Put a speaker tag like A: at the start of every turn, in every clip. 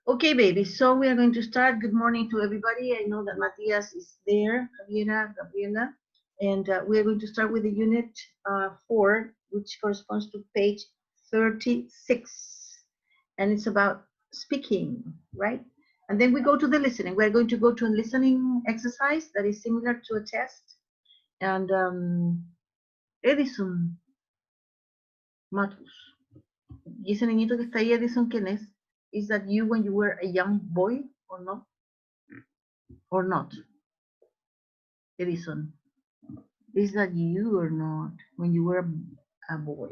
A: Okay, baby. So we are going to start. Good morning to everybody. I know that Matias is there, Javiera, Gabriela, and we are going to start with the unit 4, which corresponds to page 36, and it's about speaking, right? And then we go to the listening. We're going to go to a listening exercise that is similar to a test. And Edison Matus, y ese niñito que está ahí, Edison, ¿quién es? Is that you when you were a young boy or no? Or not? Edison, is that you or not when you were a boy?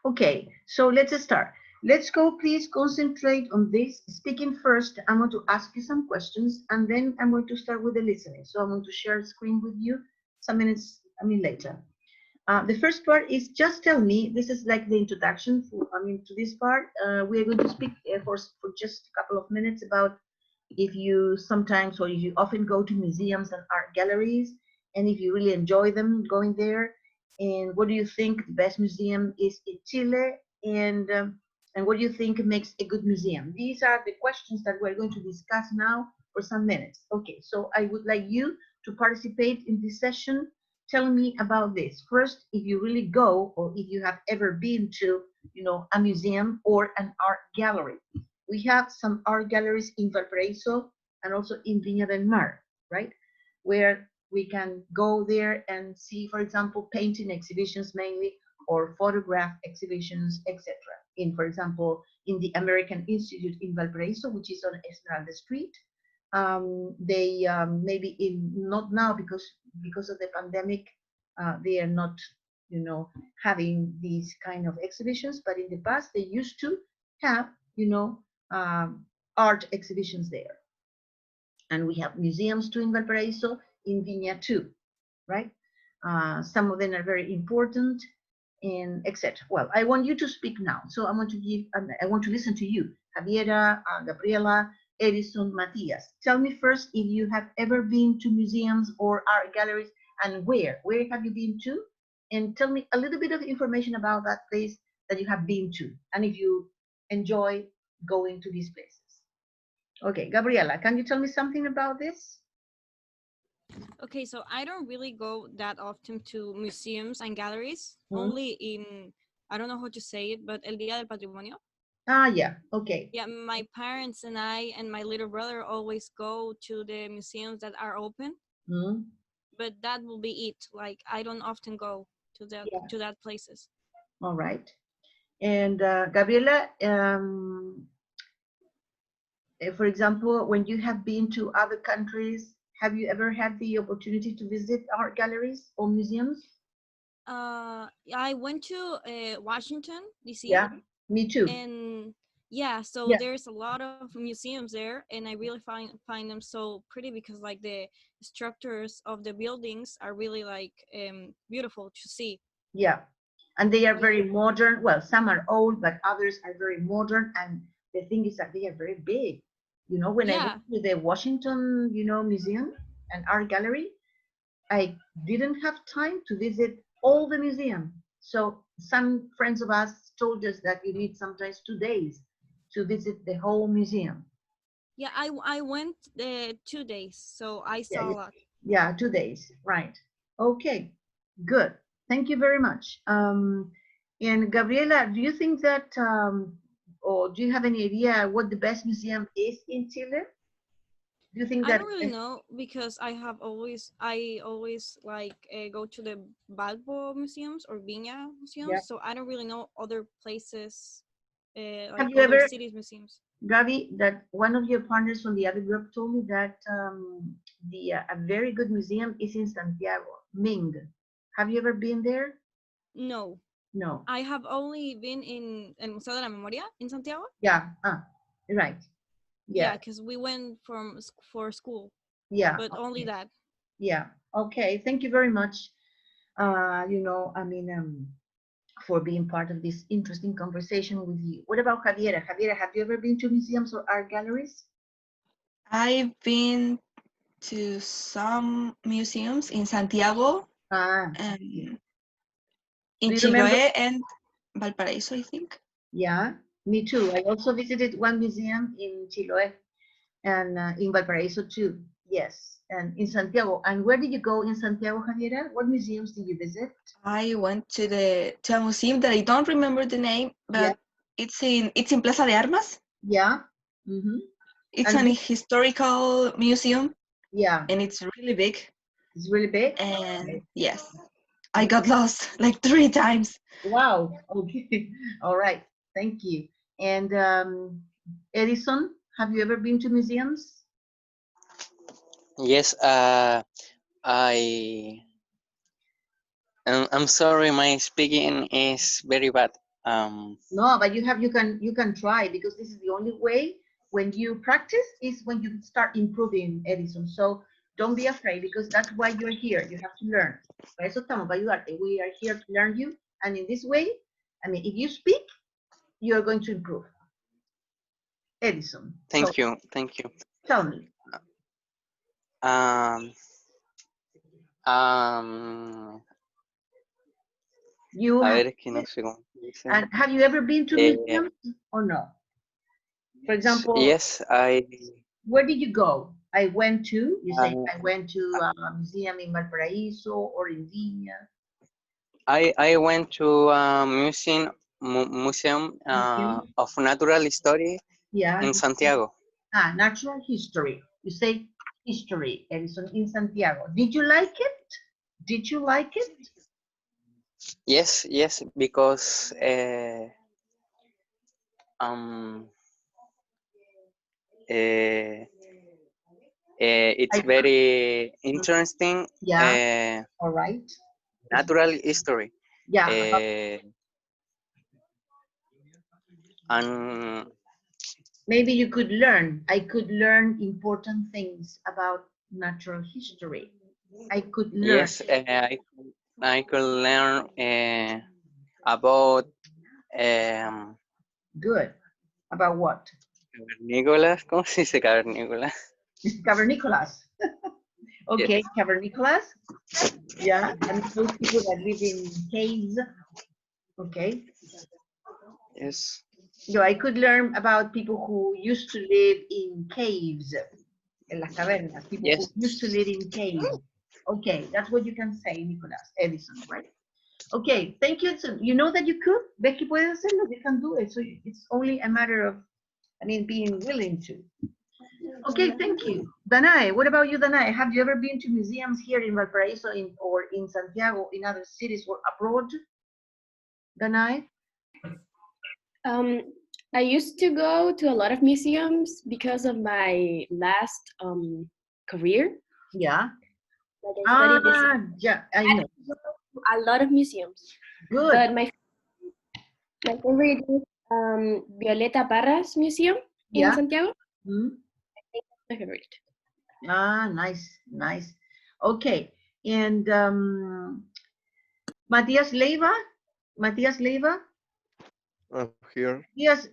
A: Okay, so let's start. Let's go, please concentrate on this. Speaking first, I'm going to ask you some questions and then I'm going to start with the listening. So I'm going to share a screen with you some minutes, later. The first part is just tell me, this is like the introduction to this part. We are going to speak for just a couple of minutes about if you sometimes or if you often go to museums and art galleries, and if you really enjoy them going there, and what do you think the best museum is in Chile, and what do you think makes a good museum? These are the questions that we're going to discuss now for some minutes. Okay, so I would like you to participate in this session. Tell me about this. First, if you really go or if you have ever been to, a museum or an art gallery. We have some art galleries in Valparaiso and also in Viña del Mar, right? Where we can go there and see, for example, painting exhibitions mainly or photograph exhibitions, etc. For example, in the American Institute in Valparaiso, which is on Esmeralda Street. They maybe not now because of the pandemic, they are not, having these kind of exhibitions. But in the past, they used to have, art exhibitions there. And we have museums too in Valparaiso, in Viña too, right? Some of them are very important, and etc. Well, I want you to speak now. So I want to listen to you, Javiera, Gabriela, Edison, Matias. Tell me first if you have ever been to museums or art galleries, and where have you been to? And tell me a little bit of information about that place that you have been to, and if you enjoy going to these places. Okay, Gabriela, can you tell me something about this?
B: Okay, so I don't really go that often to museums and galleries,
A: Hmm?
B: only in, I don't know how to say it, but El Día del Patrimonio.
A: Ah, yeah, okay.
B: Yeah, my parents and I and my little brother always go to the museums that are open,
A: Hmm?
B: but that will be it. Like, I don't often go
A: Yeah,
B: to that places.
A: all right. And Gabriela, for example, when you have been to other countries, have you ever had the opportunity to visit art galleries or museums?
B: I went to Washington, D.C.,
A: Yeah, me too.
B: and yeah, so
A: Yeah,
B: there's a lot of museums there, and I really find them so pretty because like the structures of the buildings are really like beautiful to see.
A: yeah. And they are
B: Yeah,
A: very modern. Well, some are old, but others are very modern. And the thing is that they are very big. When I went
B: yeah,
A: to the Washington, museum and art gallery, I didn't have time to visit all the museum. So some friends of us told us that you need sometimes 2 days to visit the whole museum.
B: yeah. I went 2 days, so I
A: Yeah,
B: saw a lot.
A: yeah, 2 days, right? Okay, good. Thank you very much. And Gabriela, do you think that, or do you have any idea what the best museum is in Chile? Do you think
B: I
A: that?
B: don't really know because I always like go to the Balbo museums or Viña
A: Yeah.
B: museums, so I don't really know other places,
A: Have
B: like
A: you
B: other
A: ever,
B: cities museums.
A: Gabi, that one of your partners from the other group told me that the a very good museum is in Santiago, Ming. Have you ever been there?
B: No,
A: No.
B: I have only been in El Museo de la Memoria in Santiago.
A: Yeah. Right.
B: Yeah,
A: Yeah.
B: because we went for school,
A: Yeah.
B: but only
A: Okay.
B: that.
A: Yeah. Okay. Thank you very much. For being part of this interesting conversation with you. What about Javiera? Javiera, have you ever been to museums or art galleries?
C: I've been to some museums in Santiago,
A: Ah,
C: um,
A: do
C: in
A: you remember?
C: Chiloé and Valparaiso, I think.
A: Yeah, me too. I also visited one museum in Chiloé and in Valparaiso too. Yes, and in Santiago. And where did you go in Santiago, Javiera? What museums did you visit?
C: I went to a museum that I don't remember the name,
A: Yeah,
C: but it's in Plaza de Armas.
A: yeah. Mm-hmm.
C: It's
A: And
C: an historical museum,
A: yeah,
C: and it's really big.
A: it's really big.
C: And
A: Okay.
C: yes, I got lost like 3 times.
A: Wow. Okay. All right. Thank you. And Edison, have you ever been to museums?
D: Yes, I I'm sorry, my speaking is very bad.
A: No, but you can try because this is the only way when you practice is when you start improving, Edison. So don't be afraid because that's why you're here. You have to learn. Para eso estamos, para ayudarte. We are here to learn you. And in this way, I mean, if you speak, you're going to improve. Edison. So
D: Thank you, thank you.
A: tell me,
D: Um, um,
A: you
D: a
A: have,
D: ver, es que no sé cómo se dice.
A: and have you ever been to
D: Eh,
A: museums or no? For example,
D: yes,
A: where did you go? I went to, you say,
D: uh,
A: I went to a museum in Valparaiso or in Viña.
D: I went to a museum
A: Museum.
D: of natural history
A: Yeah.
D: in Santiago.
A: Natural history. You say history, Edison, in Santiago. Did you like it? Did you like it?
D: Yes, yes, because um, uh, it's
A: I,
D: very interesting
A: yeah, all right.
D: natural history.
A: Yeah,
D: Uh, and
A: maybe you could learn. I could learn important things about natural history. I could learn.
D: yes, I could learn about
A: Good. About what?
D: cavernícolas. ¿Cómo se dice cavernícolas?
A: Cavernicolas.
D: Yes,
A: Okay, cavernicolas. Yeah, and those people that live in caves. Okay.
D: yes,
A: So I could learn about people who used to live in caves, en las cavernas, people who
D: yes,
A: used to live in caves. Okay, that's what you can say, Nicolas, Edison, right? Okay, thank you. So you know that you could. Ves que puedes hacerlo, you can do it. So it's only a matter of, I mean, being willing to. Okay, thank you. Danae, what about you, Danae? Have you ever been to museums here in Valparaiso or in Santiago, in other cities or abroad? Danae?
E: Um, I used to go to a lot of museums because of my last career.
A: Yeah.
E: Like I studied this.
A: Yeah, I know.
E: A lot of museums,
A: Good.
E: but my favorite is Violeta Parra's museum in
A: Yeah.
E: Santiago.
A: Mm.
E: My favorite.
A: Nice, nice. Okay, and Matias Leiva, Matias Leiva,
F: I'm here.
A: yes.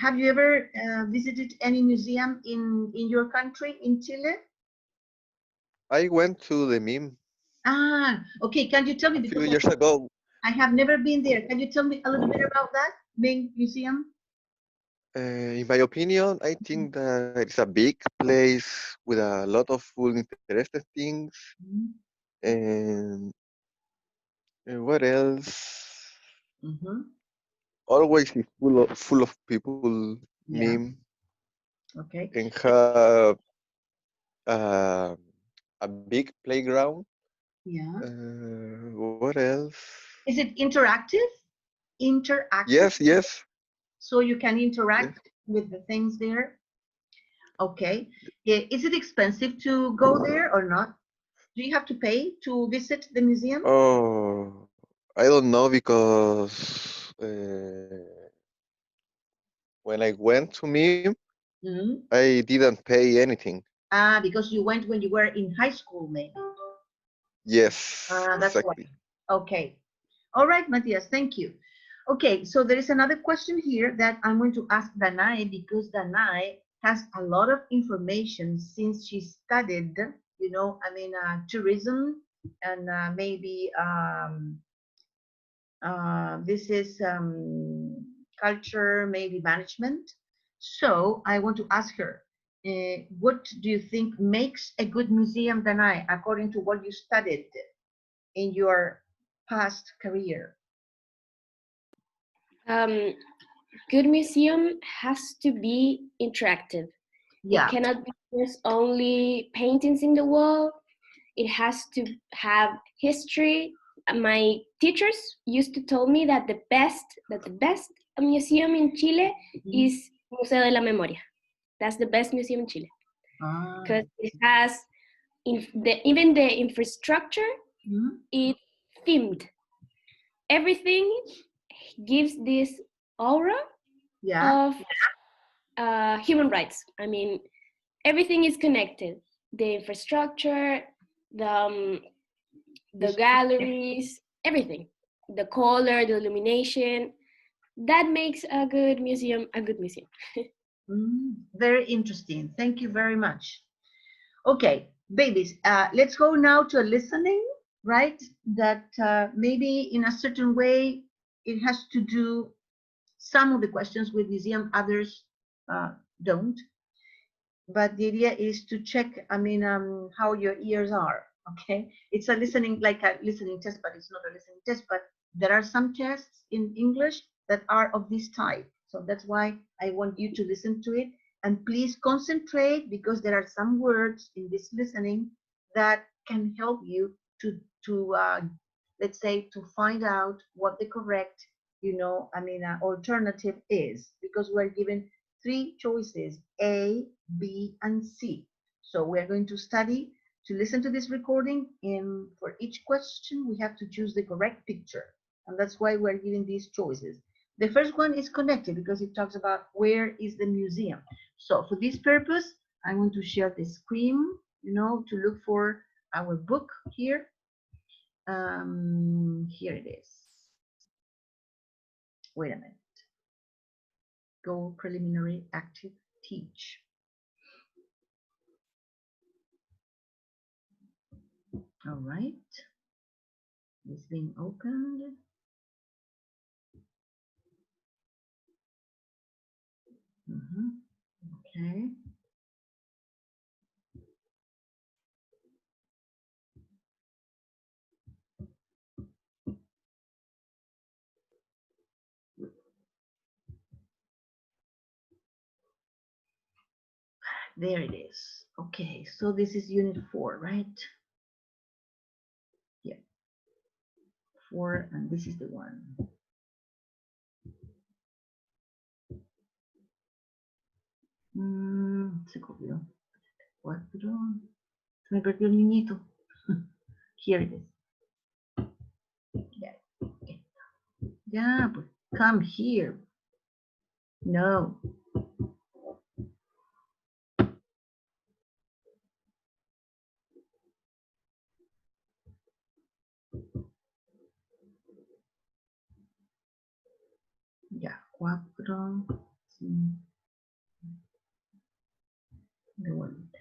A: Have you ever visited any museum in your country, in Chile?
F: I went to the meme
A: Okay. Can you tell me
F: a few
A: because
F: years ago.
A: I have never been there. Can you tell me a little bit about that main museum?
F: In my opinion, I think that it's a big place with a lot of cool, interesting things.
A: Mhm.
F: And what else?
A: Mhm.
F: Always is full of people.
A: Yeah.
F: Meme
A: Okay.
F: and have uh, a big playground.
A: Yeah.
F: What else?
A: Is it interactive? Interactive,
F: Yes, yes,
A: so you can
F: yes.
A: interact with the things there. Okay. Is it expensive to go there or not? Do you have to pay to visit the museum?
F: Oh, I don't know because when I went to meme,
A: Mhm.
F: I didn't pay anything.
A: Because you went when you were in high school, maybe.
F: Yes,
A: That's why.
F: exactly.
A: Okay. All right, Matthias, thank you. Okay, so there is another question here that I'm going to ask Danae because Danae has a lot of information since she studied, I mean, tourism and maybe this is culture, maybe management. So I want to ask her, what do you think makes a good museum, Danai, according to what you studied in your past career?
E: Good museum has to be interactive.
A: Yeah.
E: It cannot be just only paintings in the wall. It has to have history. My teachers used to tell me that the best museum in Chile is Museo de la Memoria. That's the best museum in Chile because it has even the infrastructure. It's themed. Everything gives this aura of human rights. I mean, everything is connected. The infrastructure, the galleries, everything. The color, the illumination. That makes a good museum a good museum.
A: Very interesting. Thank you very much. Okay, babies, let's go now to a listening, right? That maybe in a certain way, it has to do some of the questions with museum, others don't. But the idea is to check, I mean, how your ears are, okay? It's a listening, like a listening test, but it's not a listening test. But there are some tests in English that are of this type. So that's why I want you to listen to it. And please concentrate, because there are some words in this listening that can help you to let's say, to find out what the correct, alternative is, because we're given 3 choices, A, B, and C. So we're going to study to listen to this recording, and for each question we have to choose the correct picture, and that's why we're giving these choices. The first one is connected because it talks about where is the museum. So for this purpose, I want to share the screen, to look for our book here. Here it is. Wait a minute. Go preliminary active teach. All right. It's being opened. Okay. There it is. Okay, so this is unit 4, right? Yeah. 4, and this is the one. Se copió. 4. Se me perdió el niñito. Here it is. Yeah. Okay. Yeah, but come here. No. Ya, 4. Sí. De vuelta.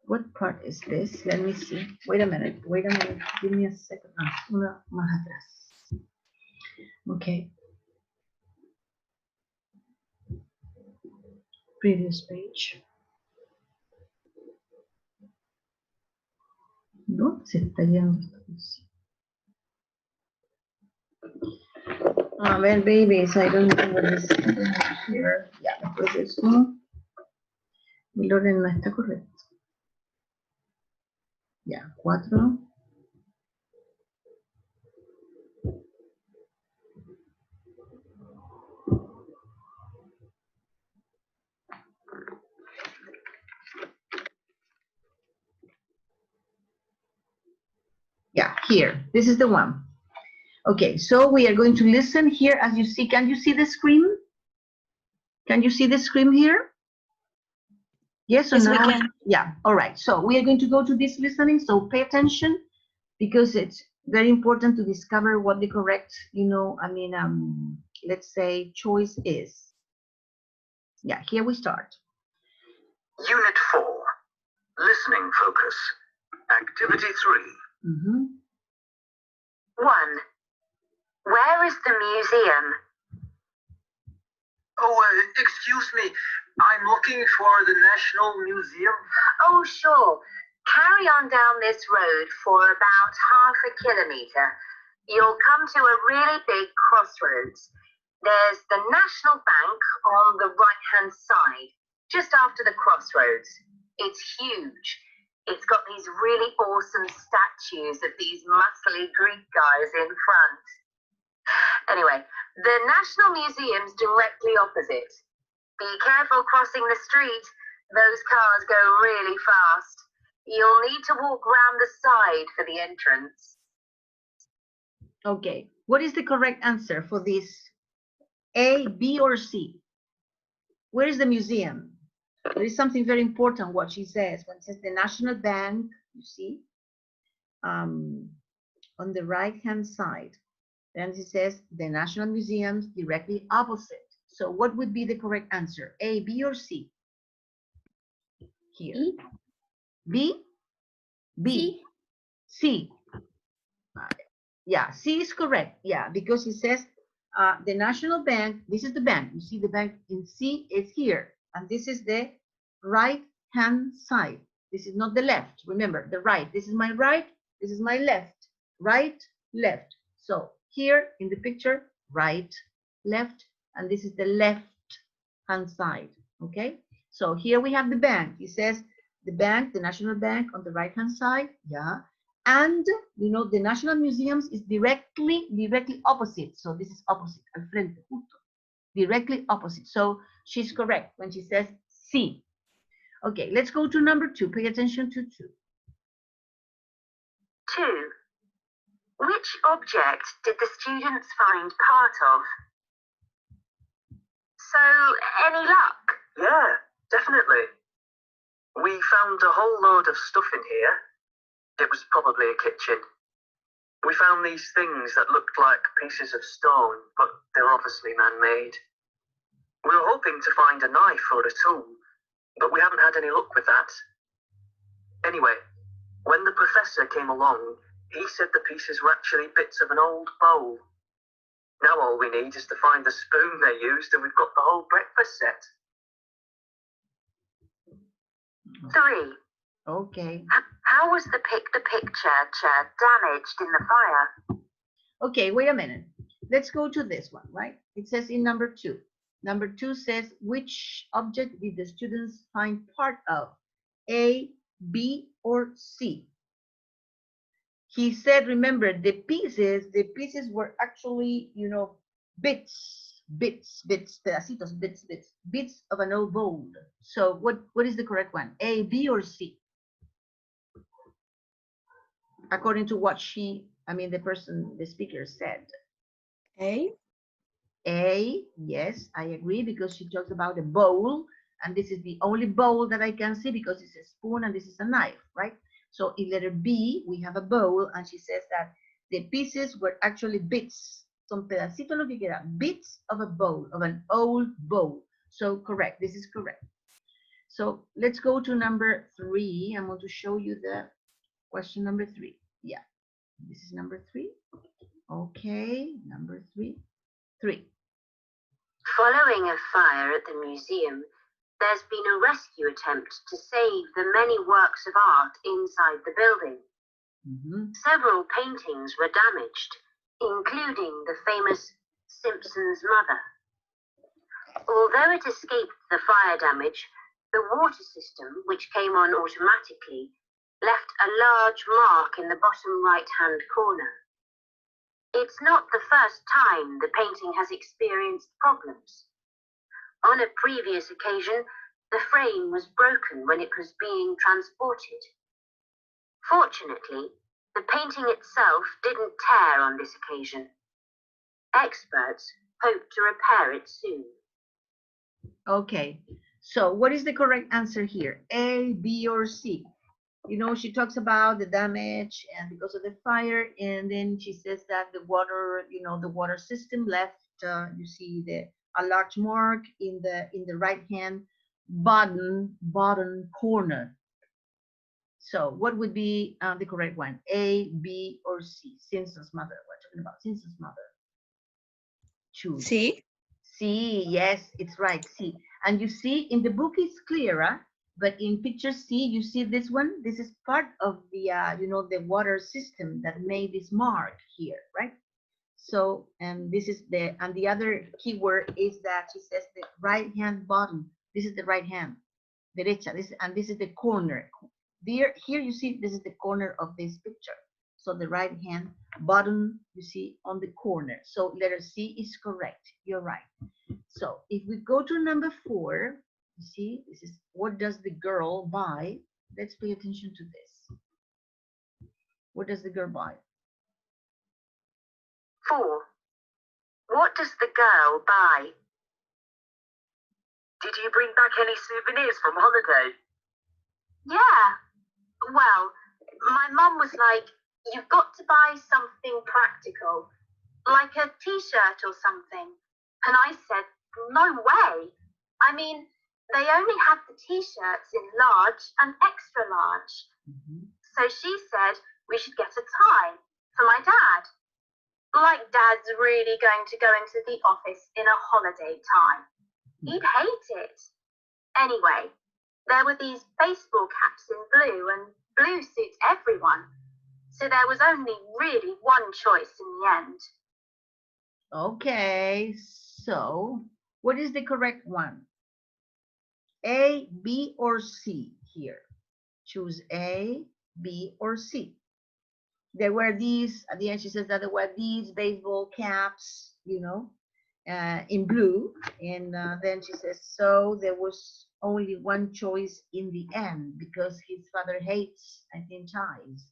A: What part is this? Let me see. Wait a minute. Wait a minute. Give me a second. Una más atrás. Okay. Previous page. No, se está yendo. A ver, babies, I don't know what is here. Ya, después de eso, el orden no está correcto. Ya, 4. Yeah, here. This is the one. Okay, so we are going to listen here. As you see, can you see the screen? Can you see the screen here? Yes or
C: Yes,
A: no?
C: we can.
A: Yeah, all right. So we are going to go to this listening. So pay attention, because it's very important to discover what the correct, let's say, choice is. Yeah, here we start.
G: Unit 4, Listening Focus. Activity 3.
A: Mhm.
H: 1. Where is the museum?
G: Oh, excuse me. I'm looking for the National Museum.
H: Oh, sure. Carry on down this road for about half a kilometre. You'll come to a really big crossroads. There's the National Bank on the right-hand side, just after the crossroads. It's huge. It's got these really awesome statues of these muscly Greek guys in front. Anyway, the National Museum's directly opposite. Be careful crossing the street. Those cars go really fast. You'll need to walk round the side for the entrance.
A: Okay, what is the correct answer for this? A, B, or C? Where is the museum? There is something very important what she says. When it says the National Bank, you see, on the right-hand side. Then she says the National Museum's directly opposite. So what would be the correct answer? A, B, or C? Here.
E: E.
A: B? B.
E: C.
A: C. Yeah, C is correct. Yeah, because it says the National Bank, this is the bank. You see the bank in C is here. And this is the right-hand side. This is not the left. Remember, the right. This is my right. This is my left. Right, left. So here in the picture, right, left, and this is the left-hand side. Okay? So here we have the bank. It says the bank, the National Bank on the right-hand side. Yeah. And you know the National Museums is directly opposite. So this is opposite, al frente, justo, directly opposite. So she's correct when she says C. Okay, let's go to number 2. Pay attention to 2.
H: 2. Which object did the students find part of? So, any luck?
G: Yeah, definitely. We found a whole load of stuff in here. It was probably a kitchen. We found these things that looked like pieces of stone, but they're obviously man-made. We were hoping to find a knife or a tool, but we haven't had any luck with that. Anyway, when the professor came along, he said the pieces were actually bits of an old bowl. Now all we need is to find the spoon they used and we've got the whole breakfast set.
H: 3.
A: Okay.
H: How was the picture damaged in the fire?
A: Okay, wait a minute. Let's go to this one, right? It says in number 2. Number 2 says, which object did the students find part of? A, B, or C? He said, remember, the pieces were actually, you know, bits, pedacitos, bits of an old bowl. So what is the correct one? A, B, or C? According to what the speaker said.
C: A.
A: A, yes, I agree, because she talks about a bowl, and this is the only bowl that I can see because it's a spoon and this is a knife, right? So in letter B, we have a bowl, and she says that the pieces were actually bits, son pedacitos lo que queda, bits of a bowl, of an old bowl. So correct, this is correct. So let's go to number 3. I'm going to show you the question number 3. Yeah, this is number 3. Okay, number 3. 3.
H: Following a fire at the museum, there's been a rescue attempt to save the many works of art inside the building. Several paintings were damaged, including the famous Simpson's mother. Although it escaped the fire damage, the water system, which came on automatically, left a large mark in the bottom right-hand corner. It's not the first time the painting has experienced problems. On a previous occasion, the frame was broken when it was being transported. Fortunately, the painting itself didn't tear on this occasion. Experts hope to repair it soon.
A: Okay, so what is the correct answer here? A, B, or C? You know, she talks about the damage and because of the fire, and then she says that the water, you know, the water system left, you see a large mark in the right hand bottom corner. So what would be the correct one? A, B, or C? Sinsa's mother. We're talking about Sinsa's mother. Choose.
C: Sí.
A: C, yes, it's right, C. And you see, in the book it's clearer, but in picture C, you see this one? This is part of the, you know, the water system that made this mark here, right? So, and this is the, and the other keyword is that she says the right hand bottom. This is the right hand, derecha, and this is the corner. Here you see, this is the corner of this picture. So the right hand bottom, you see on the corner. So letter C is correct. You're right. So if we go to number 4, you see, this is what does the girl buy? Let's pay attention to this. What does the girl buy?
H: 4. What does the girl buy?
G: Did you bring back any souvenirs from holiday?
H: Yeah. Well, my mum was like, you've got to buy something practical, like a t-shirt or something. And I said, no way. I mean, they only have the t-shirts in large and extra large. So she said we should get a tie for my dad. Like Dad's really going to go into the office in a holiday tie. He'd hate it. Anyway, there were these baseball caps in blue, and blue suits everyone. So there was only really one choice in the end.
A: Okay, so what is the correct one? A, B, or C here? Choose A, B, or C. There were these, at the end she says that there were these baseball caps, you know, in blue. And then she says, so there was only one choice in the end because his father hates, I think, ties.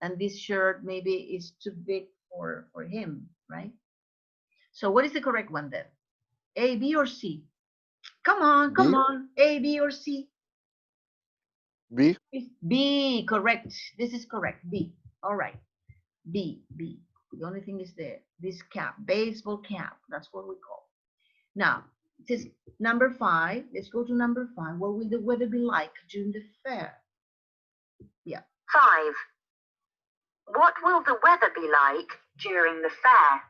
A: And this shirt maybe is too big for him, right? So what is the correct one then? A, B, or C? Come on, come
F: B.
A: on. A, B, or C?
F: B.
A: B, correct. This is correct. B. All right. B, B. The only thing is this cap, baseball cap. That's what we call. Now, it says number 5. Let's go to number 5. What will the weather be like during the fair? Yeah.
H: 5. What will the weather be like during the fair?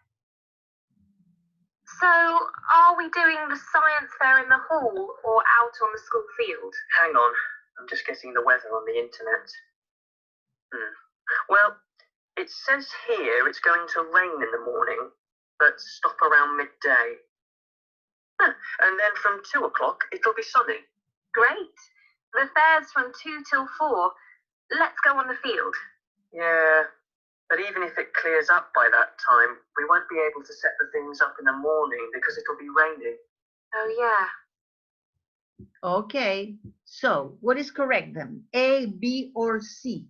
H: So, are we doing the science fair in the hall or out on the school field?
G: Hang on, I'm just getting the weather on the internet. Well, it says here it's going to rain in the morning, but stop around midday. And then from 2 o'clock, it'll be sunny.
H: Great. The fair's from 2 till 4. Let's go on the field.
G: Yeah, but even if it clears up by that time, we won't be able to set the things up in the morning because it'll be raining.
H: Oh, yeah.
A: Okay. So what is correct then? A, B, or C?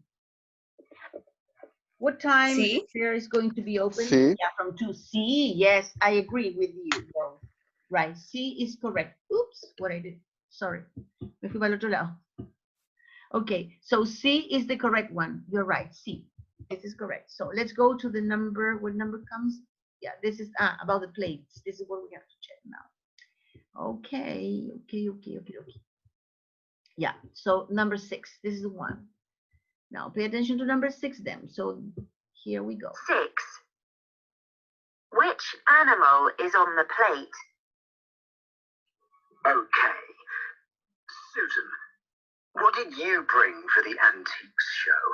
A: What time
C: Sí.
A: fair is going to be open?
F: C.
A: Yeah, from 2. C. Yes, I agree with you. Both. Right. C is correct. Oops, what I did. Sorry. Me fui para el otro lado. Okay, so C is the correct one. You're right, C. This is correct. So let's go to the number. What number comes? Yeah, this is about the plates. This is what we have to check now. Okay. Yeah, so number 6. This is the one. Now pay attention to number 6 then. So here we go.
H: 6. Which animal is on the plate?
G: Okay. Susan, what did you bring for the antiques show?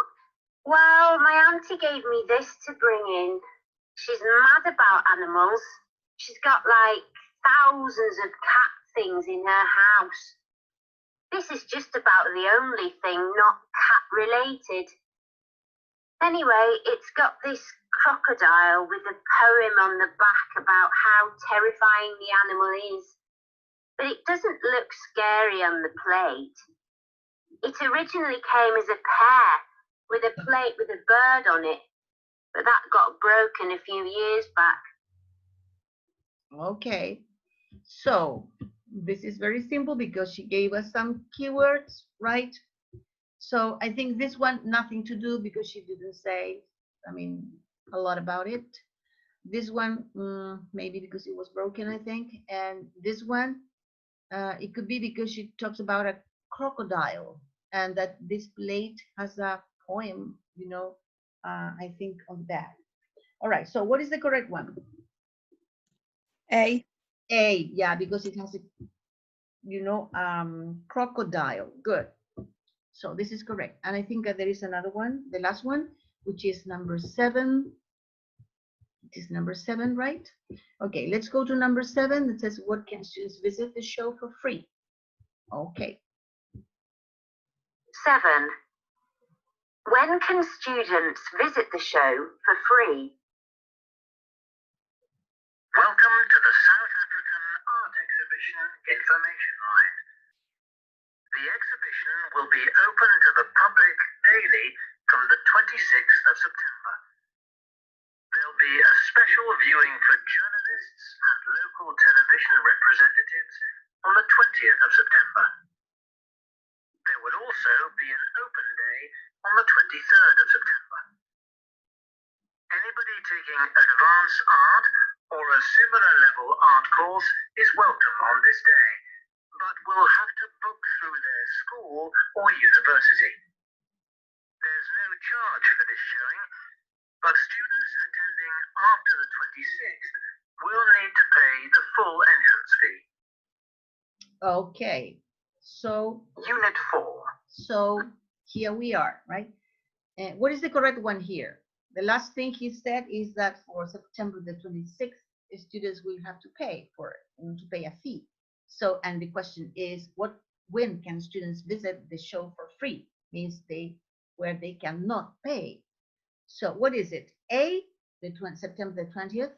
H: Well, my auntie gave me this to bring in. She's mad about animals. She's got like thousands of cat things in her house. This is just about the only thing not cat related. Anyway, it's got this crocodile with a poem on the back about how terrifying the animal is. But it doesn't look scary on the plate. It originally came as a pair with a plate with a bird on it, but that got broken a few years back.
A: Okay, so this is very simple because she gave us some keywords, right? So I think this one, nothing to do because she didn't say, I mean, a lot about it. This one, maybe because it was broken, I think. And this one, it could be because she talks about a crocodile. and that this plate has a poem, you know, I think on that. All right, so what is the correct one?
C: A.
A: A, yeah, because it has a, you know, crocodile. Good. So this is correct. And I think that there is another one, the last one, which is number 7. It is number 7, right? Okay, let's go to number 7. It says, what can students visit the show for free? Okay.
H: 7. When can students visit the show for free?
G: Welcome to the South African Art Exhibition information line. The exhibition will be open to the public daily from the 26th of September. There'll be a special viewing for journalists and local television representatives on the 20th of September. There will also be an open day on the 23rd of September. Anybody taking advanced art or a similar level art course is welcome on this day, but will have to book through their school or university. There's no charge for this showing, but students attending after the 26th will need to pay the full entrance fee.
A: Okay. So
G: Unit 4.
A: So here we are, right? And what is the correct one here? The last thing he said is that for September the 26th, students will have to pay for it, to pay a fee. So, and the question is, when can students visit the show for free? Means where they cannot pay. So what is it? A, September the 20th,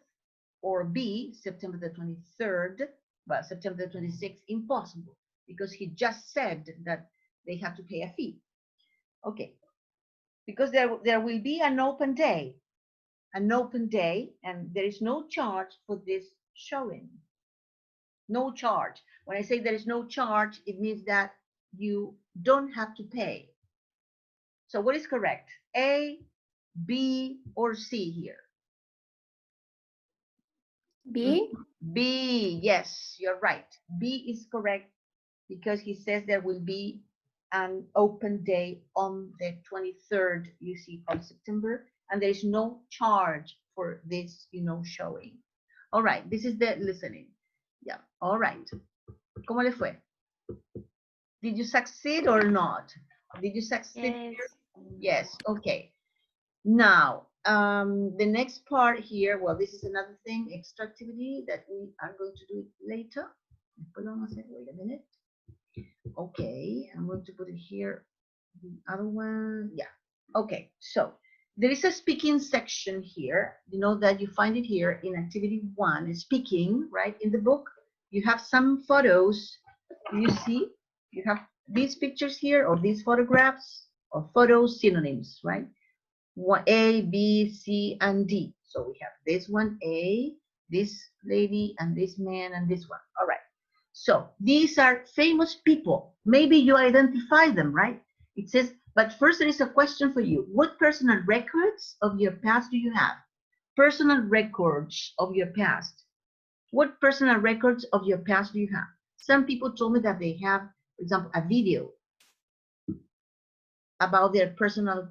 A: or B, September the 23rd, but September the 26th, impossible, because he just said that they have to pay a fee. Okay, because there will be an open day, and there is no charge for this showing. No charge. When I say there is no charge, it means that you don't have to pay. So what is correct? A, B, or C here?
E: B.
A: B, yes, you're right. B is correct because he says there will be an open day on the 23rd, you see, of September, and there is no charge for this, showing. All right, this is the listening. Yeah, all right. ¿Cómo le fue? Did you succeed or not? Did you succeed?
E: Yes.
A: Yes, okay. Now, the next part here, well, this is another thing, extra activity that we are going to do later. Wait a minute. Okay, I'm going to put it here. The other one, yeah. Okay, so there is a speaking section here. You know that you find it here in activity 1, speaking, right? In the book, you have some photos. You see, you have these pictures here, or these photographs, or photo synonyms, right? A, B, C, and D. So we have this one, A, this lady, and this man, and this one. All right. So these are famous people. Maybe you identify them, right? It says, but first there is a question for you. What personal records of your past do you have? Personal records of your past. What personal records of your past do you have? Some people told me that they have, for example, a video about their personal,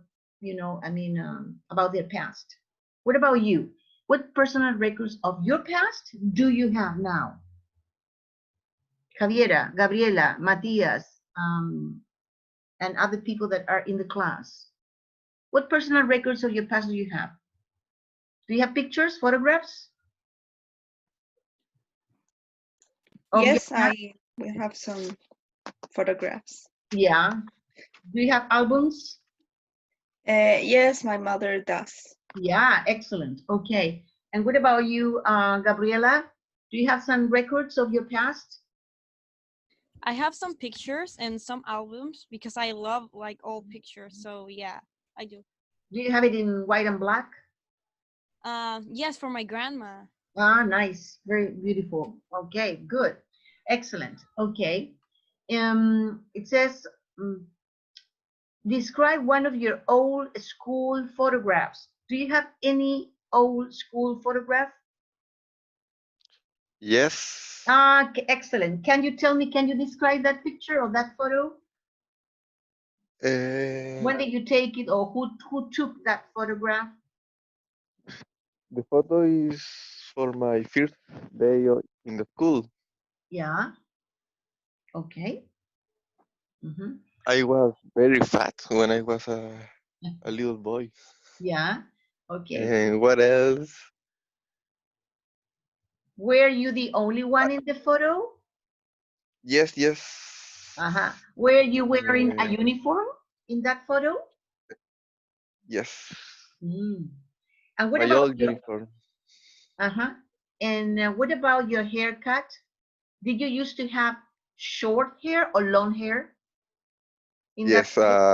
A: about their past. What about you? What personal records of your past do you have now? Javiera, Gabriela, Matias, and other people that are in the class. What personal records of your past do you have? Do you have pictures, photographs?
C: Yes, we have some photographs.
A: Yeah. Do you have albums?
C: Yes, my mother does.
A: Yeah, excellent. Okay. And what about you, Gabriela? Do you have some records of your past?
B: I have some pictures and some albums because I love like old pictures. So yeah, I do.
A: Do you have it in white and black?
B: Yes, for my grandma.
A: Ah, nice. Very beautiful. Okay, good. Excellent. Okay. It says, describe one of your old school photographs. Do you have any old school photograph?
F: Yes.
A: Ah, excellent. Can you tell me, can you describe that picture or that photo? When did you take it, or who took that photograph?
F: The photo is for my first day in the school.
A: Yeah. Okay. Mm-hmm.
F: I was very fat when I was a little boy.
A: Yeah. Okay.
F: And what else?
A: Were you the only one in the photo?
F: Yes, yes.
A: Uh-huh. Were you wearing a
F: Uh,
A: uniform in that photo?
F: yes.
A: Mm. And what
F: My
A: about
F: old
A: your
F: uniform.
A: uh-huh? And what about your haircut? Did you used to have short hair or long hair in that
F: Yes,
A: photo?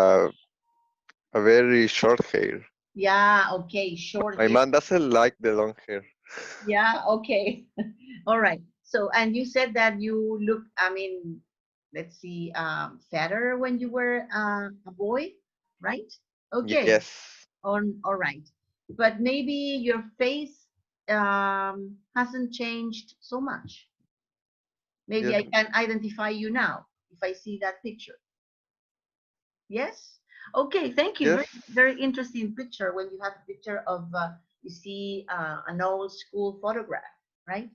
F: a very short hair.
A: Yeah, okay, short
F: My
A: hair.
F: mom doesn't like the long hair.
A: Yeah, okay. All right. So, and you said that you look, I mean, let's see, fatter when you were a boy, right? Okay.
F: Yes.
A: All right. But maybe your face hasn't changed so much. Maybe
F: Yes.
A: I can identify you now if I see that picture. Yes? Okay, thank you.
F: Yes.
A: Very, very interesting picture when you have a picture of, you see an old school photograph, right?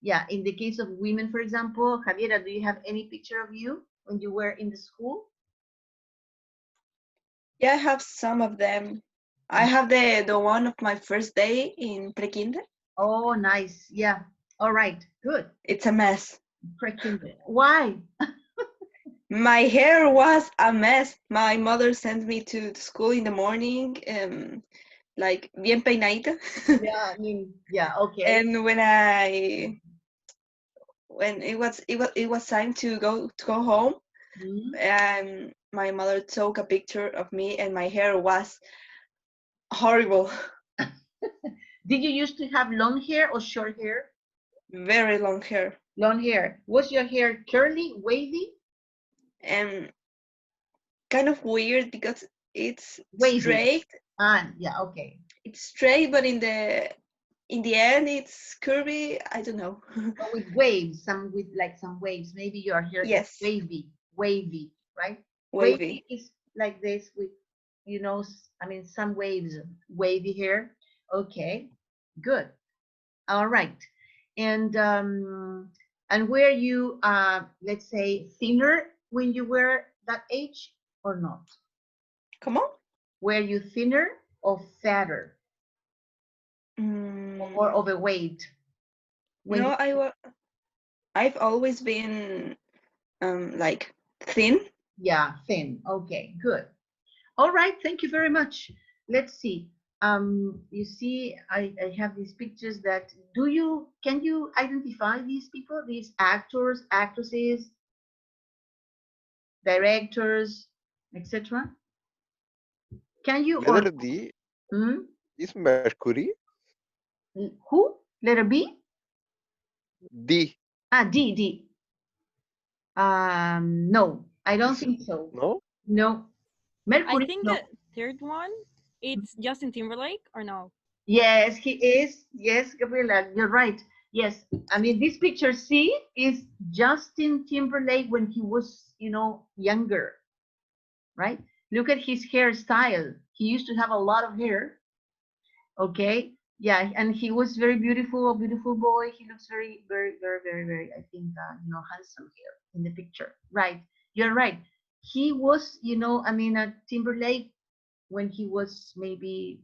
A: Yeah, in the case of women, for example, Javiera, do you have any picture of you when you were in the school?
C: Yeah, I have some of them. I have the one of my first day in pre-kinder.
A: Oh, nice. Yeah. All right. Good.
C: It's a mess.
A: Pre-kinder. Why?
C: My hair was a mess. My mother sent me to school in the morning, like bien peinadita.
A: Yeah, I mean, yeah, okay.
C: And when it was time to go home,
A: Mhm.
C: and my mother took a picture of me, and my hair was horrible.
A: Did you used to have long hair or short hair?
C: Very long hair,
A: Long hair. Was your hair curly, wavy?
C: and kind of weird because it's
A: Wavy.
C: straight.
A: Ah, yeah, okay.
C: It's straight, but in the end it's curvy. I don't know.
A: But with waves, some with like some waves. Maybe your hair is
C: Yes,
A: wavy, right? Wavy
C: wavy.
A: is like this with, I mean, some waves, wavy hair. Okay, good. All right. And were you, let's say, thinner when you were that age or not?
C: Come on.
A: Were you thinner or fatter or more
C: Mm,
A: overweight when
C: no,
A: you?
C: I've always been like thin.
A: Yeah, thin. Okay, good. All right, thank you very much. Let's see. You see, I have these pictures that can you identify these people, these actors, actresses, directors, etc.? Can you or
F: Letter D
A: hmm?
F: is Mercury.
A: Who? Letter B?
F: D
A: Ah, D. No, I don't
F: is
A: think so.
F: no.
A: No,
B: I
A: Mercury.
B: think
A: No.
B: the third one, it's Justin Timberlake or no?
A: Yes, he is. Yes, Gabriela, you're right. Yes, I mean this picture C is Justin Timberlake when he was, younger, right? Look at his hairstyle. He used to have a lot of hair. Okay, yeah, and he was very beautiful, a beautiful boy. He looks very, very, very, very, very, I think, handsome here in the picture. Right, you're right. He was, I mean, Timberlake when he was maybe,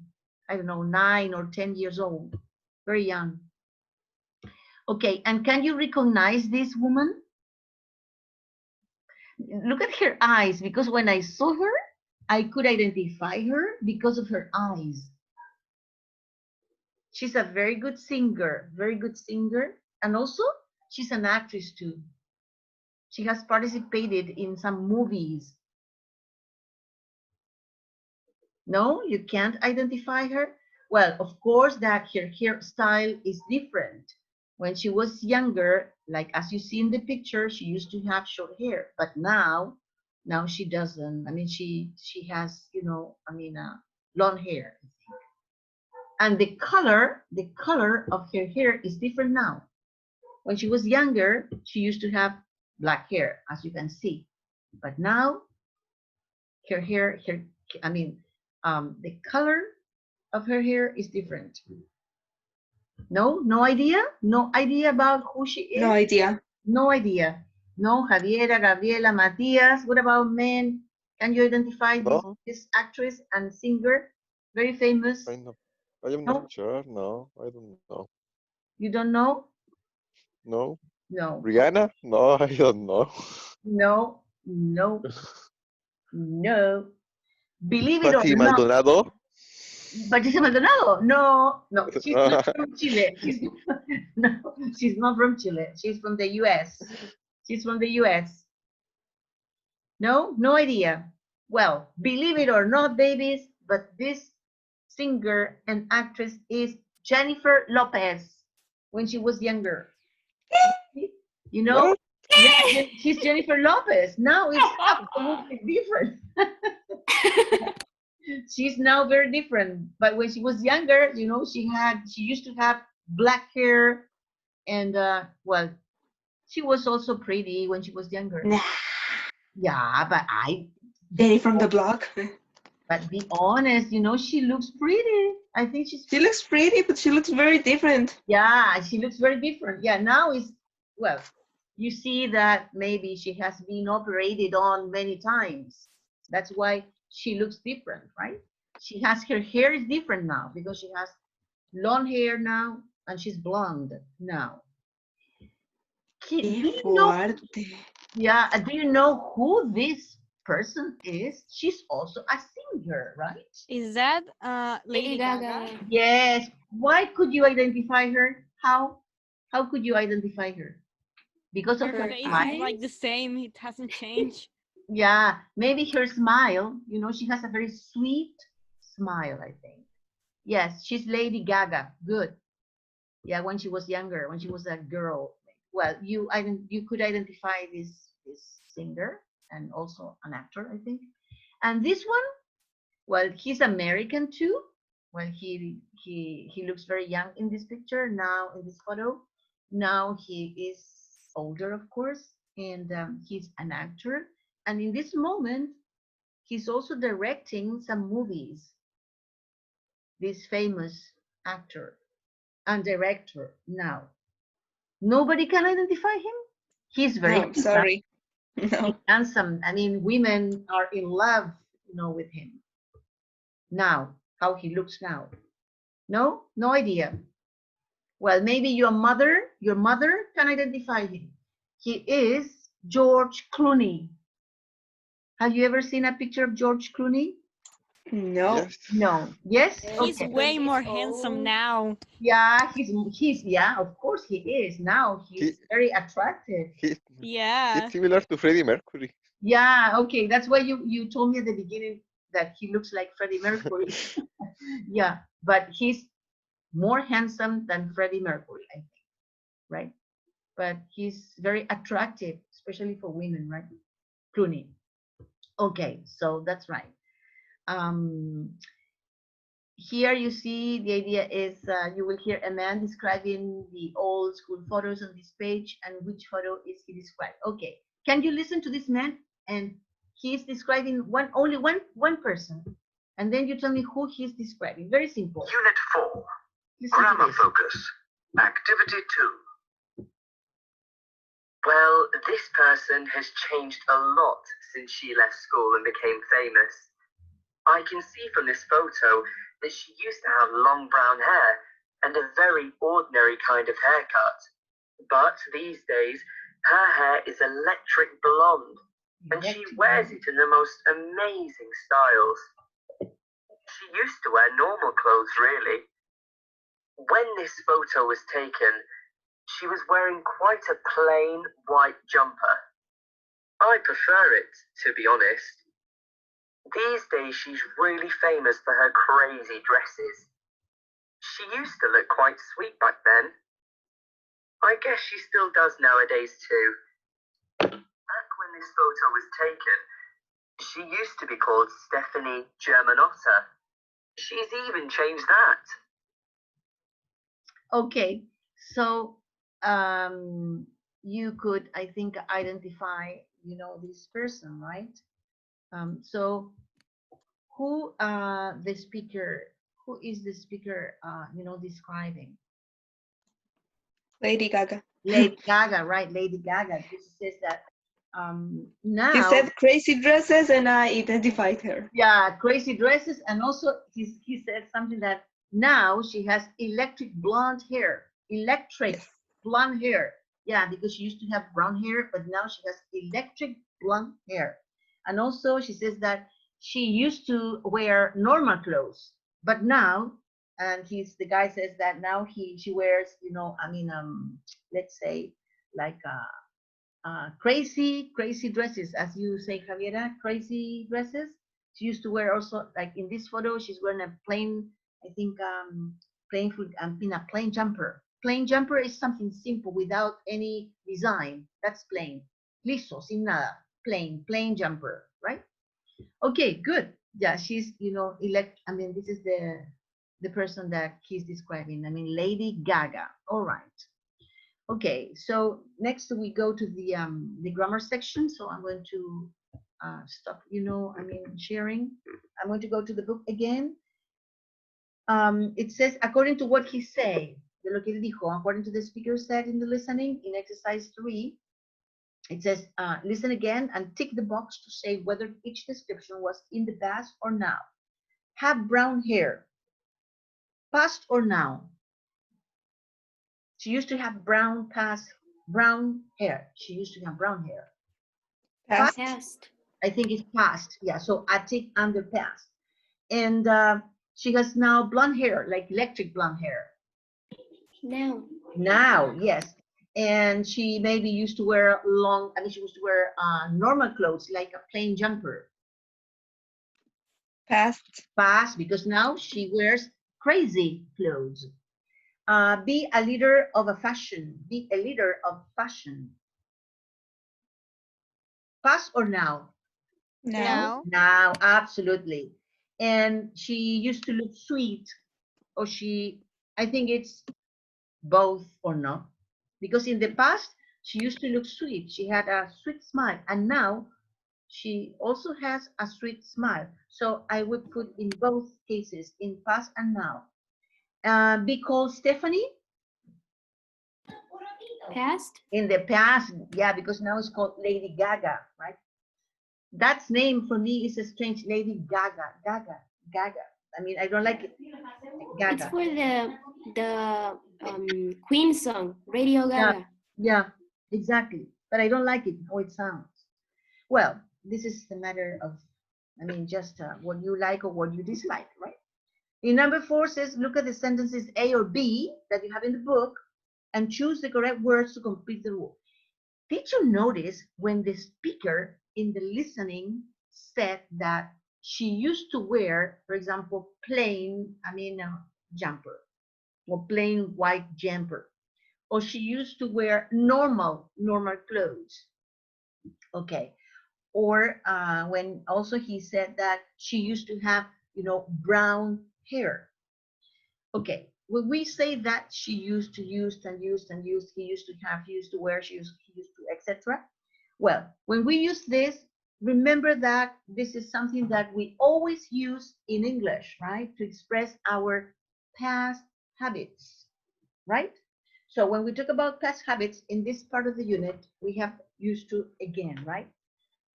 A: I don't know, 9 or 10 years old, very young. Okay, and can you recognize this woman? Look at her eyes, because when I saw her, I could identify her because of her eyes. She's a very good singer, and also she's an actress too. She has participated in some movies. No, you can't identify her? Well, of course that her hairstyle is different. When she was younger, like as you see in the picture, she used to have short hair, but now she doesn't. I mean, she has, blonde hair. And the color of her hair is different now. When she was younger, she used to have black hair, as you can see. But now Her hair, I mean, the color of her hair is different. No, no idea? No idea about who she is?
C: No idea.
A: No idea. No, Javiera, Gabriela, Matias. What about men? Can you identify
F: No,
A: this actress and singer? Very famous.
F: I am
A: No,
F: not sure. No, I don't know.
A: you don't know?
F: No.
A: No.
F: Rihanna? No, I don't know.
A: No, no, no. Believe it or
F: Patti
A: not,
F: Maldonado?
A: Patricia Maldonado. No, no, she's not from Chile. No, she's not from Chile. She's from the U.S. She's from the U.S. No, no idea. Well, believe it or not, babies, but this singer and actress is Jennifer Lopez when she was younger. You know?
F: What?
A: Yeah, she's Jennifer Lopez. Now it's absolutely different. She's now very different. But when she was younger, you know, she used to have black hair and well, she was also pretty when she was younger.
C: Nah.
A: Yeah, but
C: Jenny from the block.
A: but be honest, you know, she looks pretty. I think
C: She looks pretty, but she looks very different.
A: yeah, she looks very different. Yeah, now is well, you see that maybe she has been operated on many times. That's why she looks different, right? She has her hair is different now because she has long hair now and she's blonde now. Do
C: Qué
A: you know?
C: fuerte.
A: Yeah, do you know who this person is? She's also a singer, right?
B: Is that Lady Gaga?
A: Yes. Why could you identify her? How could you identify her? Because of
B: Her
A: her
B: face
A: smile?
B: is like the same. It hasn't changed.
A: Yeah, maybe her smile. You know, she has a very sweet smile, I think. Yes, she's Lady Gaga. Good. Yeah, when she was younger, when she was a girl. Well, you could identify this singer and also an actor, I think. And this one, well, he's American too. Well, he looks very young in this picture now in this photo. Now he is older, of course, and he's an actor. And in this moment, he's also directing some movies. This famous actor and director now. Nobody can identify him. He's very
C: No, sorry. No.
A: handsome. I mean, women are in love, you know, with him. Now, how he looks now. No, no idea. Well, maybe your mother can identify him. He is George Clooney. Have you ever seen a picture of George Clooney?
C: No.
F: Yes.
A: No. Yes?
B: He's
A: Okay.
B: way more handsome now.
A: Yeah, he's yeah, of course he is. Now
F: He,
A: he's very attractive.
F: he,
B: Yeah.
F: he's similar to Freddie Mercury.
A: Yeah, okay. That's why you told me at the beginning that he looks like Freddie Mercury. Yeah, but he's more handsome than Freddie Mercury, I think, right? But he's very attractive, especially for women, right? Clooney. Okay, so that's right. Um, here you see the idea is you will hear a man describing the old school photos on this page and which photo is he described. Okay, can you listen to this man? And he's describing only one person, and then you tell me who he's describing. Very simple.
G: Unit 4,
A: Listen to
G: Grammar
A: this.
G: Focus, Activity 2. Well, this person has changed a lot since she left school and became famous. I can see from this photo that she used to have long brown hair and a very ordinary kind of haircut. But these days, her hair is electric blonde, and she wears it in the most amazing styles. She used to wear normal clothes, really. When this photo was taken, she was wearing quite a plain white jumper. I prefer it, to be honest. These days, she's really famous for her crazy dresses. She used to look quite sweet back then. I guess she still does nowadays too. Back when this photo was taken, she used to be called Stephanie Germanotta. She's even changed that.
A: Okay, so you could, I think, identify, you know, this person, right? So who the speaker? Who is the speaker? Describing
C: Lady Gaga.
A: Lady Gaga, right? Lady Gaga. This says that
C: She
A: now.
C: said crazy dresses, and I identified her.
A: Yeah, crazy dresses, and also he said something that now she has electric blonde hair. Electric
C: Yes.
A: blonde hair. Yeah, because she used to have brown hair, but now she has electric blonde hair. And also she says that she used to wear normal clothes, but now, and the guy says that now she wears, let's say like crazy dresses, as you say, Javiera, crazy dresses. She used to wear also, like in this photo, she's wearing a plain, I think, in a plain jumper. Plain jumper is something simple without any design. That's plain. Liso, sin nada. Plain jumper, right? Okay, good. Yeah, she's, this is the person that he's describing. Lady Gaga. All right. Okay, so next we go to the grammar section. So I'm going to stop, sharing. I'm going to go to the book again. It says, according to what he said, de lo que él dijo, according to the speaker said in the listening, in exercise 3, it says, listen again and tick the box to say whether each description was in the past or now. Have brown hair, past or now? She used to have brown hair. She used to have brown hair.
C: Past.
E: Past.
A: I think it's past. Yeah, so I tick under past. And she has now blonde hair, like electric blonde hair.
E: Now.
A: Now, yes. And she maybe used to wear she used to wear normal clothes, like a plain jumper.
C: Past.
A: Past, because now she wears crazy clothes. Be a leader of a fashion. Be a leader of fashion. Past or now?
C: Now.
A: Now, absolutely. And she used to look sweet, or I think it's both or not. Because in the past, she used to look sweet. She had a sweet smile. And now she also has a sweet smile. So I would put in both cases, in past and now. Be called Stephanie.
E: Past.
A: In the past, yeah, because now it's called Lady Gaga, right? That's name for me is a strange. Lady Gaga. I don't like it. Gaga.
E: It's for the Queen song, Radio Gaga.
A: Yeah, exactly. But I don't like it how it sounds. Well, this is the matter of, just what you like or what you dislike, right? In number 4 says, look at the sentences A or B that you have in the book and choose the correct words to complete the rule. Did you notice when the speaker in the listening said that she used to wear, for example, plain, jumper, or plain white jumper, or she used to wear normal clothes? Okay. Or when also he said that she used to have, brown hair. Okay. When we say that she used to use and used, he used to have, he used to wear, he used to, etc. Well, when we use this, remember that this is something that we always use in English, right? To express our past habits, right? So when we talk about past habits in this part of the unit, we have used to again, right?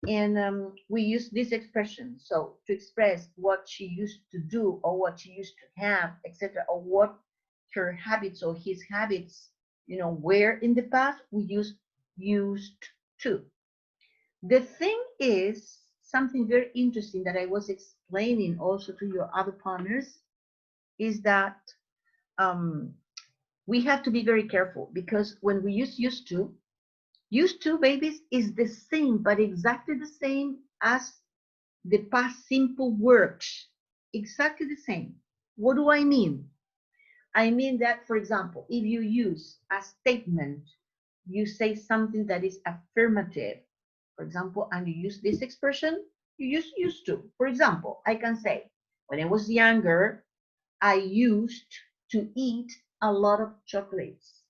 A: And we use this expression. So to express what she used to do or what she used to have, etc., or what her habits or his habits, were in the past, we use used to. The thing is something very interesting that I was explaining also to your other partners is that we have to be very careful, because when we use used to, babies, is the same, but exactly the same as the past simple works. Exactly the same. What do I mean? I mean that, for example, if you use a statement, you say something that is affirmative, for example, and you use this expression, you use used to. For example, I can say, when I was younger, I used to eat a lot of chocolates.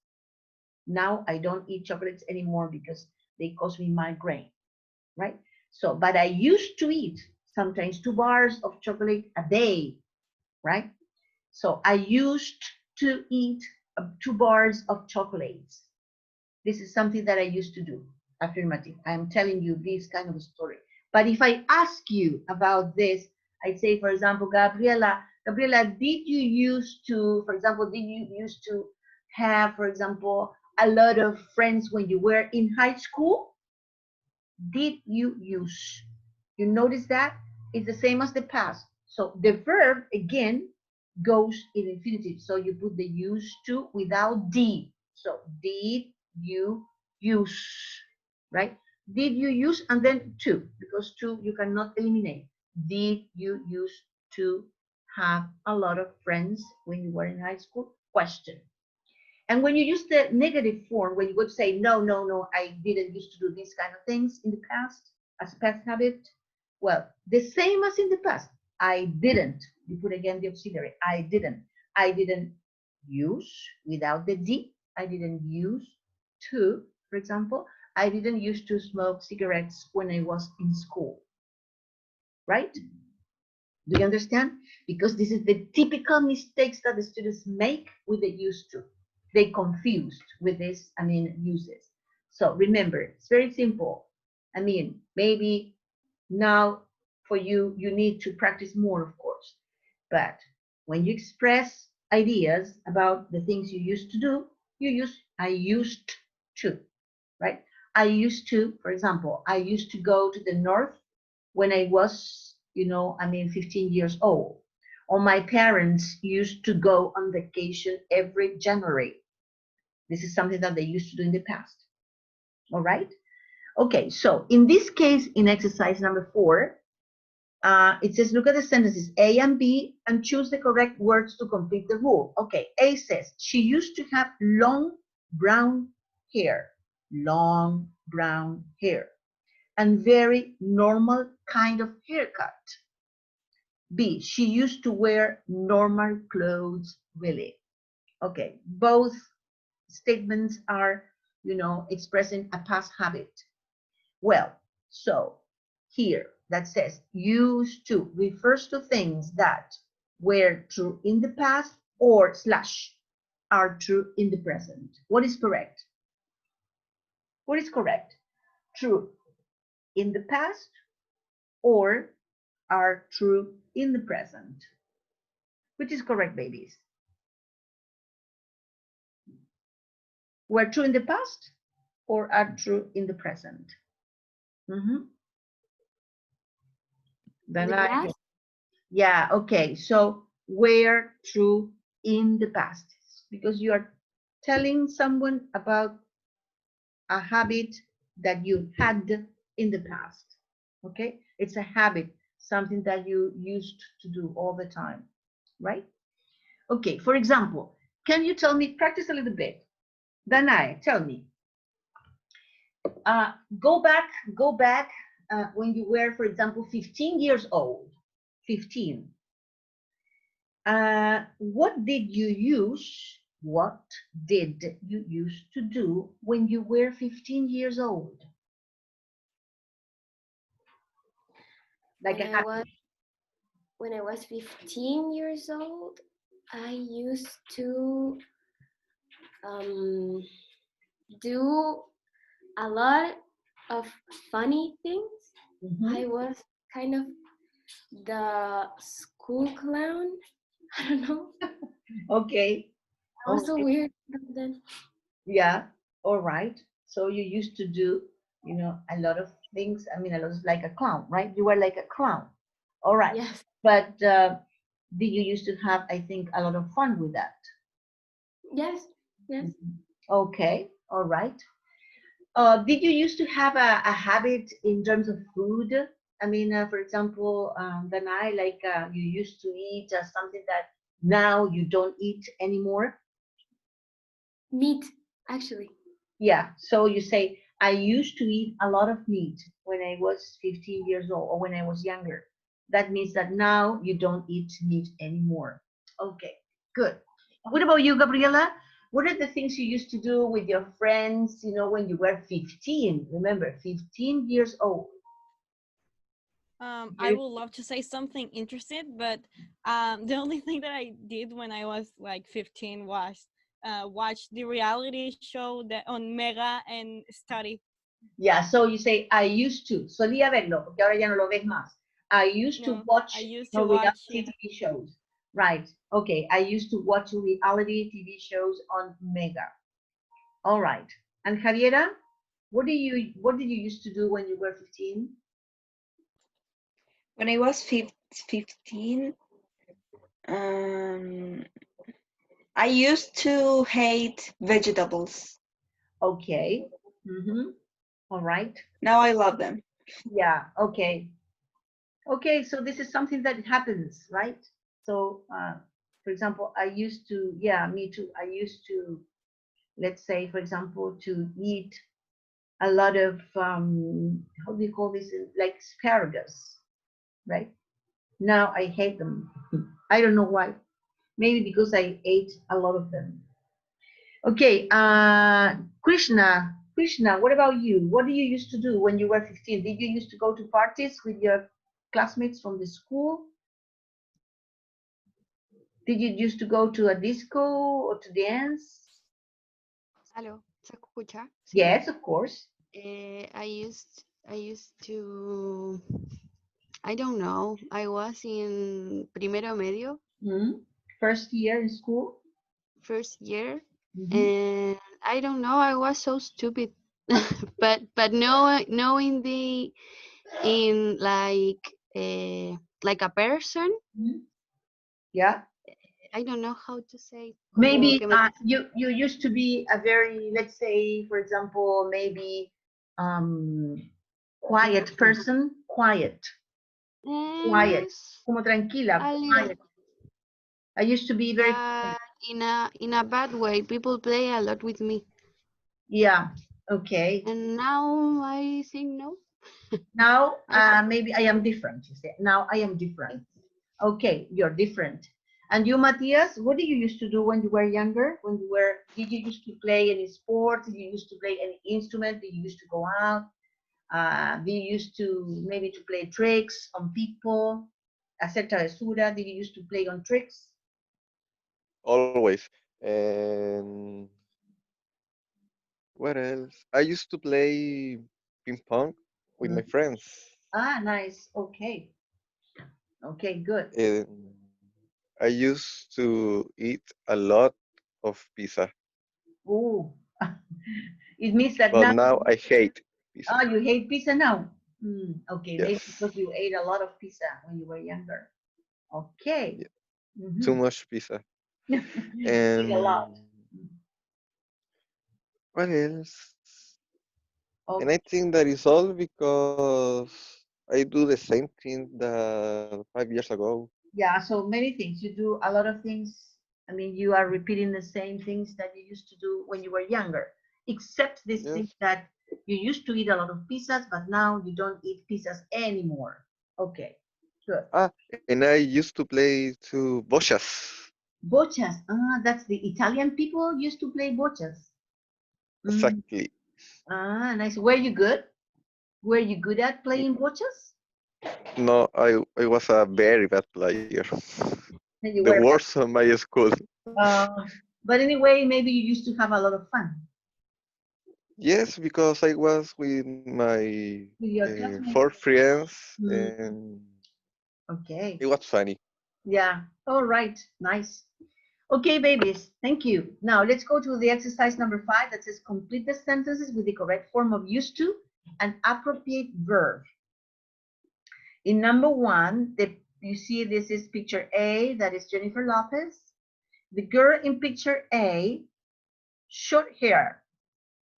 A: Now I don't eat chocolates anymore because they cause me migraine, right? So, but I used to eat sometimes 2 bars of chocolate a day, right? So I used to eat 2 bars of chocolates. This is something that I used to do. Affirmative. I am telling you this kind of story. But if I ask you about this, I'd say, for example, Gabriela, did you used to, for example, did you used to have, for example, a lot of friends when you were in high school? Did you use? You notice that? It's the same as the past. So the verb, again, goes in infinitive. So you put the used to without D. So did you use, right? Did you use, and then to, because to you cannot eliminate. Did you used to have a lot of friends when you were in high school? Question. And when you use the negative form, when you would say, no, no, no, I didn't used to do these kind of things in the past as past habit, well, the same as in the past. I didn't. You put again the auxiliary. I didn't. I didn't use without the D. I didn't use to, for example. I didn't used to smoke cigarettes when I was in school. Right? Do you understand? Because this is the typical mistakes that the students make with the used to. They confused with this, uses. So remember, it's very simple. Maybe now for you, you need to practice more, of course. But when you express ideas about the things you used to do, you use I used to, right? I used to, for example, I used to go to the north when I was, 15 years old. Or my parents used to go on vacation every January. This is something that they used to do in the past. All right? Okay, so in this case, in exercise number 4, it says, look at the sentences A and B and choose the correct words to complete the rule. Okay, A says, she used to have long brown hair. Long brown hair. And very normal kind of haircut. B, she used to wear normal clothes, really. Okay, both statements are, expressing a past habit. Well, so here that says used to refers to things that were true in the past or / are true in the present. What is correct? What is correct? True in the past or are true in the present? Which is correct, babies? Were true in the past or are true in the present? Then yeah, okay. So were true in the past because you are telling someone about a habit that you had in the past. Okay, it's a habit, something that you used to do all the time, right? Okay, for example, can you tell me, practice a little bit. Danai, tell me. Go back when you were, for example, 15 years old. 15. What did you use? What did you used to do when you were 15 years old? Like
E: when I was 15 years old, I used to do a lot of funny things. I was kind of the school clown. I don't know.
A: Okay.
E: Also weird then.
A: Yeah. All right. So you used to do, a lot of things. I was like a clown, right? You were like a clown. All right.
E: Yes.
A: But did you used to have, I think, a lot of fun with that?
E: Yes. Yes.
A: Okay. All right. Did you used to have a habit in terms of food? For example, Danai, like you used to eat something that now you don't eat anymore?
E: Meat, actually.
A: Yeah, so you say, I used to eat a lot of meat when I was 15 years old or when I was younger. That means that now you don't eat meat anymore. Okay, good. What about you, Gabriela? What are the things you used to do with your friends, when you were 15? Remember, 15 years old.
B: I would love to say something interesting, but the only thing that I did when I was like 15 was watch the reality show that on Mega and study.
A: Yeah, so you say, I used to. Solía verlo, porque ahora ya no lo ves más. I used to
B: No, I
A: watch
B: used to
A: no,
B: watch
A: reality TV shows. Right. Okay. I used to watch reality TV shows on Mega. All right. And Javiera, what did you used to do when you were 15?
C: When I was 15, um, I used to hate vegetables.
A: Okay. Mm-hmm. All right.
C: Now I love them.
A: Yeah. Okay. Okay. So this is something that happens, right? So, for example, I used to, yeah, me too. I used to, let's say, for example, to eat a lot of, how do you call this? Like asparagus, right? Now I hate them. I don't know why. Maybe because I ate a lot of them. Okay, Krishna, what about you? What do you used to do when you were 15? Did you used to go to parties with your classmates from the school? Did you used to go to a disco or to dance?
I: Aló, ¿se escucha? Sí.
A: Yes, of course.
I: I used to, I don't know, I was in primero medio,
A: First year in school?
I: first year,
A: Mhm.
I: and I don't know, I was so stupid. but knowing the in like a person,
A: Yeah.
I: I don't know how to say.
A: Maybe you used to be a very, let's say, for example, maybe quiet person, quiet,
I: Yes,
A: como tranquila,
I: a little,
A: quiet. I used to be very quiet.
I: but in a bad way. People play a lot with me,
A: Yeah. Okay.
I: and now I think no.
A: Now,
I: I
A: maybe I am different. You say, now I am different. Okay, you're different. And you, Matthias, what did you used to do when you were younger? Did you used to play any sport? Did you used to play any instrument? Did you used to go out? Did you used to maybe to play tricks on people? Hacer travesura? Did you used to play on tricks?
F: Always. And what else? I used to play ping pong with my friends.
A: Ah, nice. Okay. Okay, good.
F: And I used to eat a lot of pizza,
A: Oh, it means that
F: but
A: now,
F: now I hate pizza.
A: you hate pizza now. Okay, maybe
F: Yes,
A: because you ate a lot of pizza when you were younger. Okay.
F: yeah, too
A: Mhm.
F: much pizza.
A: You eat a lot.
F: And what else? And
A: Okay.
F: I think that is all because I do the same thing that 5 years ago.
A: Yeah, so many things. You do a lot of things. I mean, you are repeating the same things that you used to do when you were younger, except this thing
F: Yes.
A: that you used to eat a lot of pizzas, but now you don't eat pizzas anymore. Okay, good.
F: Ah, and I used to play to bochas.
A: Bochas. Ah, that's the Italian people used to play bochas. Mm.
F: Exactly.
A: Ah, nice. Were you good? Were you good at playing bochas?
F: No, I was a very bad player.
A: And you
F: The
A: were bad.
F: worst on my school.
A: But anyway, maybe you used to have a lot of fun
F: Yes, because I was with my
A: with your
F: four
A: classmates.
F: friends
A: Mm,
F: and
A: okay.
F: it was funny.
A: Yeah. All right. Nice. Okay, babies. Thank you. Now let's go to the exercise number 5 that says complete the sentences with the correct form of used to and appropriate verb. In number 1, you see this is picture A, that is Jennifer Lopez. The girl in picture A, short hair,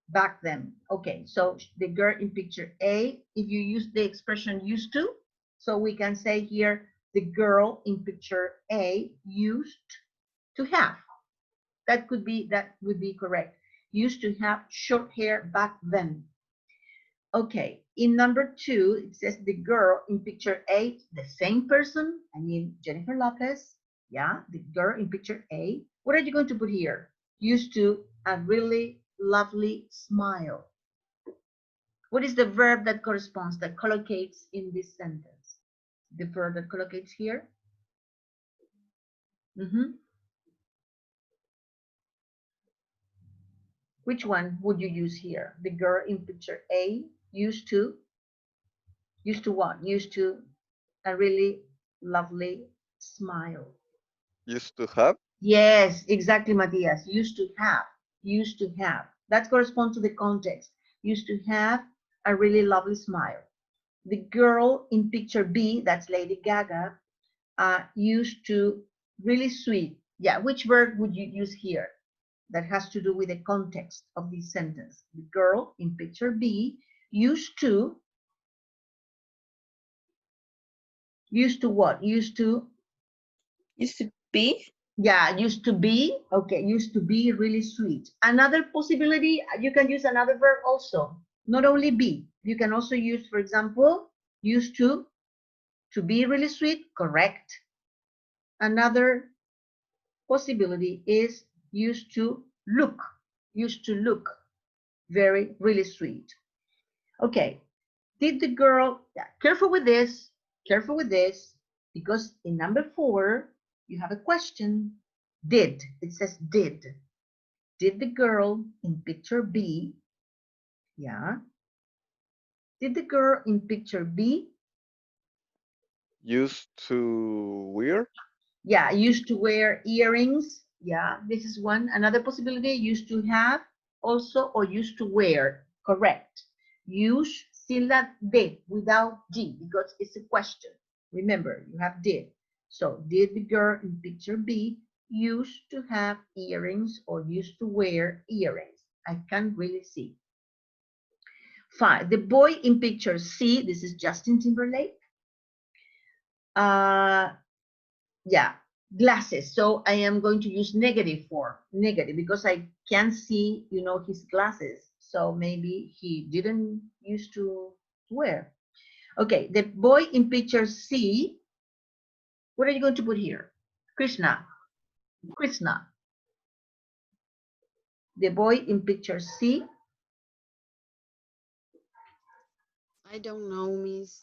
A: back then. Okay, so the girl in picture A, if you use the expression used to, so we can say here, the girl in picture A used to have. That would be correct. Used to have short hair back then. Okay, in number 2, it says the girl in picture A, the same person, I mean Jennifer Lopez, yeah, the girl in picture A. What are you going to put here? Used to a really lovely smile. What is the verb that corresponds, that collocates in this sentence? The verb that collocates here? Which one would you use here? The girl in picture A used to what? Used to a really lovely smile.
F: Used to have?
A: Yes, exactly, Matias. Used to have. Used to have. That corresponds to the context. Used to have a really lovely smile. The girl in picture B, that's Lady Gaga, used to really sweet. Yeah, which verb would you use here? That has to do with the context of this sentence. The girl in picture B used to what? Used to
C: be.
A: Yeah, used to be. Okay, used to be really sweet. Another possibility, you can use another verb also. Not only be. You can also use, for example, used to be really sweet, correct. Another possibility is used to look very, really sweet. Okay, did the girl, yeah, careful with this, because in number 4, you have a question. Did, it says did the girl in picture B, yeah, did the girl in picture B
F: Used to wear?
A: Yeah, used to wear earrings. Yeah, this is one. Another possibility, used to have also, or used to wear. Correct. Use sin la de without G because it's a question. Remember, you have did. So, did the girl in picture B used to have earrings or used to wear earrings? I can't really see. 5. The boy in picture C, this is Justin Timberlake. Yeah, glasses. So I am going to use negative form, negative, because I can't see, his glasses. So maybe he didn't used to wear. Okay, the boy in picture C, what are you going to put here? Krishna. The boy in picture C.
I: I don't know, Miss.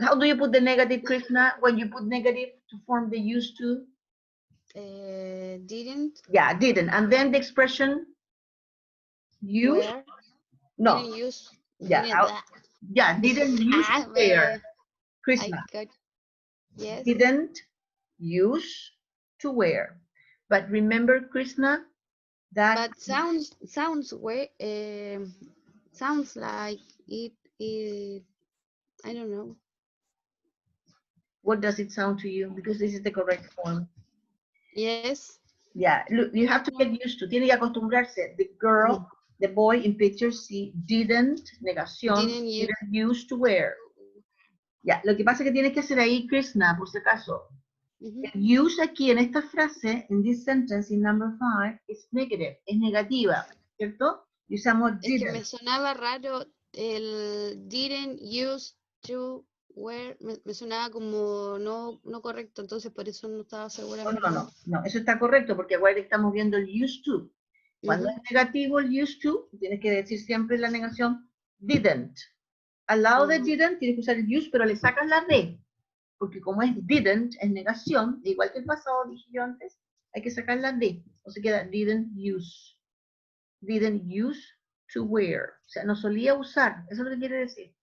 A: How do you put the negative, Krishna? When you put negative to form the used to?
I: Didn't.
A: Yeah, didn't. And then the expression use?
I: Where?
A: No.
I: Didn't use.
A: Yeah, didn't use to
I: But,
A: wear. Krishna.
I: Yes.
A: Didn't use to wear. But remember, Krishna, that.
I: But sounds like it is. I don't know.
A: What does it sound to you? Because this is the correct form.
I: Yes.
A: Yeah, look, you have to get used to. Tiene que acostumbrarse. The girl, the boy in picture C didn't, negación, didn't use to wear. Ya, lo que pasa es que tienes que hacer ahí, Krishna, por si acaso. El use aquí en esta frase, in this sentence, in number 5, is negative, es negativa, ¿cierto? Y usamos didn't.
I: Es que me sonaba raro el didn't use to wear, me sonaba como no correcto, entonces por eso no estaba segura.
A: No, eso está correcto, porque igual estamos viendo el used to. Cuando es negativo el used to, tienes que decir siempre la negación didn't. Al lado de didn't tienes que usar el use, pero le sacas la D, porque como es didn't, es negación, igual que el pasado dije yo antes, hay que sacar la D, o se queda didn't use to wear, o sea, no solía usar, eso es lo que quiere decir,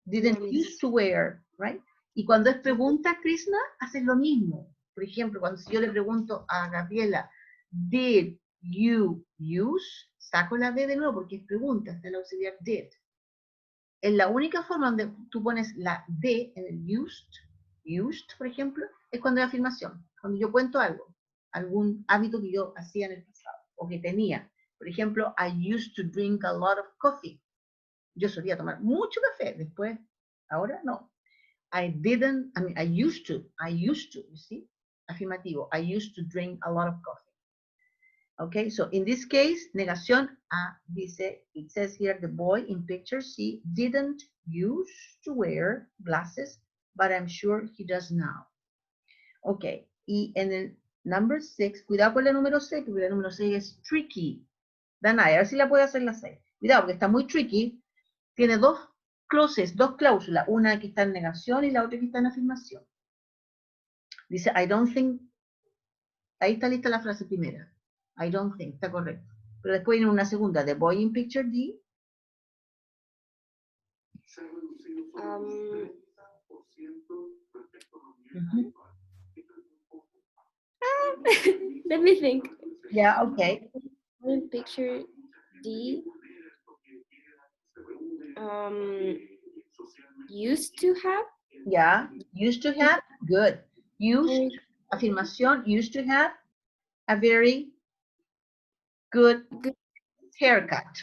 A: didn't use to wear, right? Y cuando es pregunta, Krishna, haces lo mismo. Por ejemplo, cuando yo le pregunto a Gabriela, did you use, saco la D de nuevo porque es pregunta, está el auxiliar did. Es la única forma donde tú pones la D en el used, por ejemplo, es cuando hay afirmación. Cuando yo cuento algo, algún hábito que yo hacía en el pasado o que tenía. Por ejemplo, I used to drink a lot of coffee. Yo solía tomar mucho café, después, ahora no. I used to, you see? Afirmativo, I used to drink a lot of coffee. Okay, so in this case, negación dice, it says here, the boy in picture C didn't used to wear glasses, but I'm sure he does now. Okay, y en el number 6, cuidado con la número 6, porque la número 6 es tricky. Danay, a ver si la puede hacer la 6. Cuidado, porque está muy tricky. Tiene dos clauses, dos cláusulas, una que está en negación y la otra que está en afirmación. Dice, I don't think, ahí está lista la frase primera. I don't think, está correcto. Pero después viene una segunda, the boy in picture D.
E: Let me think.
A: Yeah, okay.
E: In picture D. Used to have.
A: Yeah, used to have, good. Used, afirmación, used to have a very good haircut.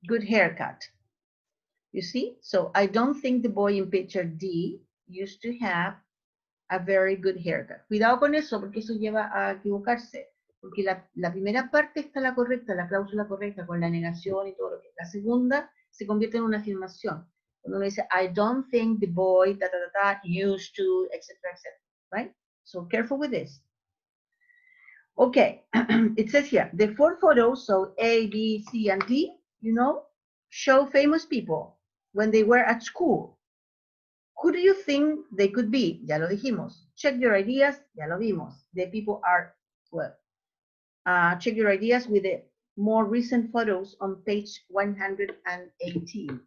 A: Good haircut. You see? So I don't think the boy in picture D used to have a very good haircut. Cuidado con eso, porque eso lleva a equivocarse. Porque la primera parte está la correcta, la cláusula correcta, con la negación y todo lo que. La segunda se convierte en una afirmación. Cuando uno dice, I don't think the boy, used to, etc., etc., right? So careful with this. Okay, it says here, the four photos, so A, B, C, and D, you know, show famous people when they were at school. Who do you think they could be? Ya lo dijimos. Check your ideas, ya lo vimos. The people are, well, check your ideas with the more recent photos on page 118.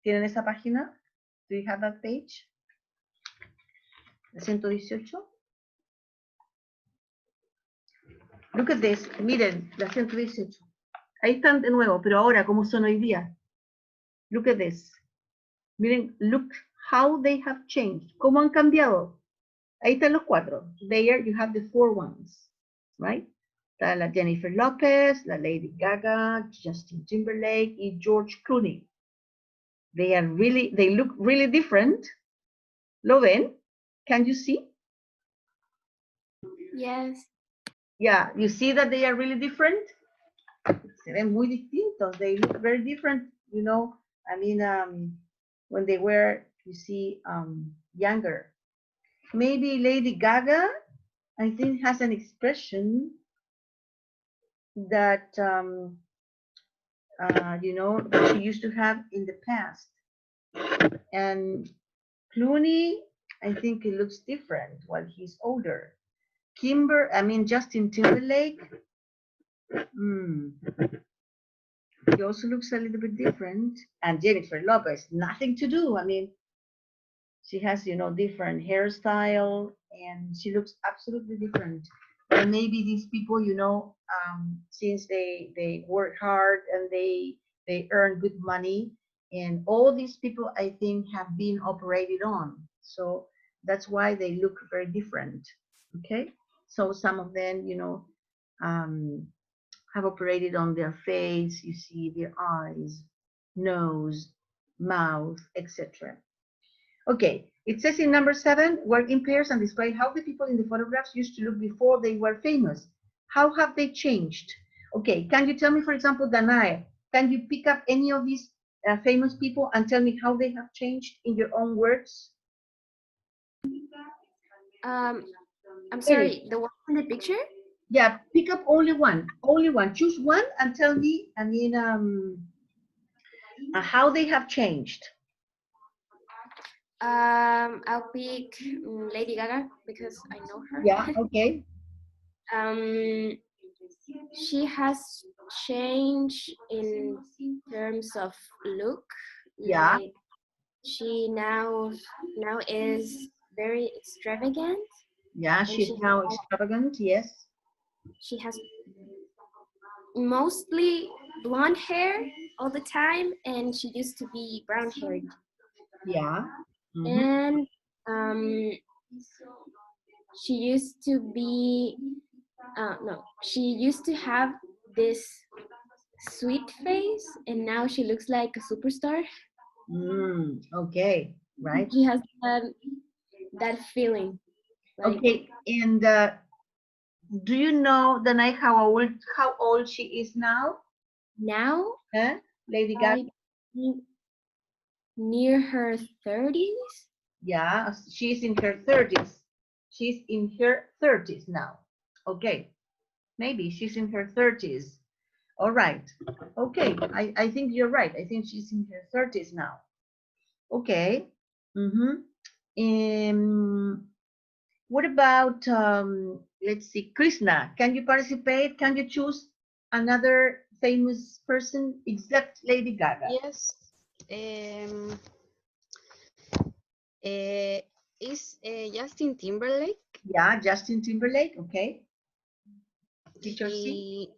A: ¿Tienen esa página? Do you have that page? La 118. Look at this. Miren, la 118. Ahí están de nuevo, pero ahora, ¿cómo son hoy día? Look at this. Miren, look how they have changed. ¿Cómo han cambiado? Ahí están los cuatro. There you have the four ones, right? Está la Jennifer Lopez, la Lady Gaga, Justin Timberlake y George Clooney. They look really different. ¿Lo ven? Can you see?
E: Yes.
A: Yeah, you see that they are really different? Se ven muy distintos. They look very different, you know. I mean, when they were, you see, younger. Maybe Lady Gaga, I think, has an expression that, you know, that she used to have in the past. And Clooney, I think it looks different while he's older. Justin Timberlake, he also looks a little bit different. And Jennifer Lopez, nothing to do. I mean, she has, you know, different hairstyle and she looks absolutely different. But maybe these people, you know, since they work hard and they earn good money, and all these people, I think, have been operated on. So that's why they look very different. Okay. So some of them, you know, have operated on their face, you see their eyes, nose, mouth, etc. Okay, it says in number 7, work in pairs and display how the people in the photographs used to look before they were famous. How have they changed? Okay, can you tell me, for example, Danae, can you pick up any of these famous people and tell me how they have changed in your own words?
E: I'm sorry, the one in the picture?
A: Yeah, pick up only one. Choose one and tell me, I mean, how they have changed.
E: I'll pick Lady Gaga because I know her.
A: Yeah, okay.
E: She has changed in terms of look.
A: Yeah.
E: Like she now is very extravagant.
A: Yeah, she's now extravagant, yes.
E: She has mostly blonde hair all the time, and she used to be brown haired.
A: Yeah.
E: And she used to be she used to have this sweet face, and now she looks like a superstar.
A: Okay, right.
E: She has that feeling.
A: Like, okay, and do you know, Danae, how old she is now?
E: Now?
A: Huh? Lady Gaga?
E: Near her 30s?
A: Yeah, she's in her 30s. She's in her 30s now. Okay, maybe she's in her 30s. All right. Okay. I think you're right. I think she's in her 30s now. Okay. What about, let's see, Krishna, can you participate? Can you choose another famous person except Lady Gaga?
I: Yes. Is Justin Timberlake?
A: Yeah, Justin Timberlake. Okay. Teacher C.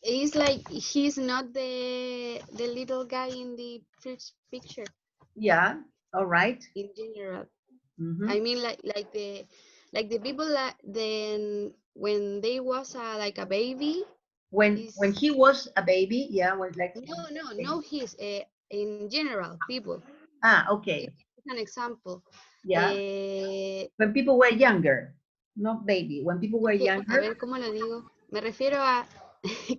I: He is like, he's not the little guy in the first picture.
A: Yeah. All right.
I: In general,
A: Mhm.
I: I mean, like the people that then when they was like a baby.
A: When
I: is
A: he was a baby, yeah, was like
I: no he's in general people.
A: Okay.
I: It's an example.
A: Yeah. When people were younger, not baby. When people were
I: A
A: younger.
I: ver cómo lo digo. Me refiero a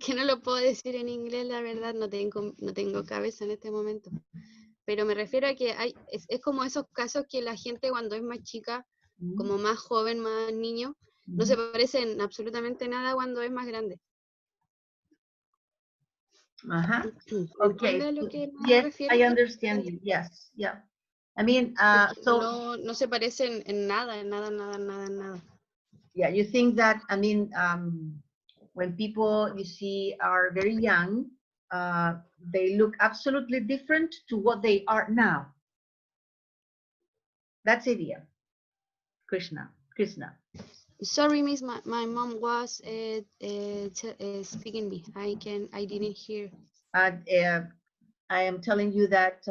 I: que no lo puedo decir en inglés, la verdad, no tengo cabeza en este momento. Pero me refiero a que es como esos casos que la gente cuando es más chica, como más joven, más niño, no se parecen absolutamente nada cuando es más grande.
A: Okay.
I: Lo que me
A: Yes,
I: refiero?
A: I understand you. Yes, yeah. I mean, so
I: no se parecen en nada, en nada.
A: Yeah, you think that, I mean, when people you see are very young, they look absolutely different to what they are now. That's it, yeah. Krishna.
I: Sorry, miss, my mom was speaking me. I didn't hear.
A: I am telling you that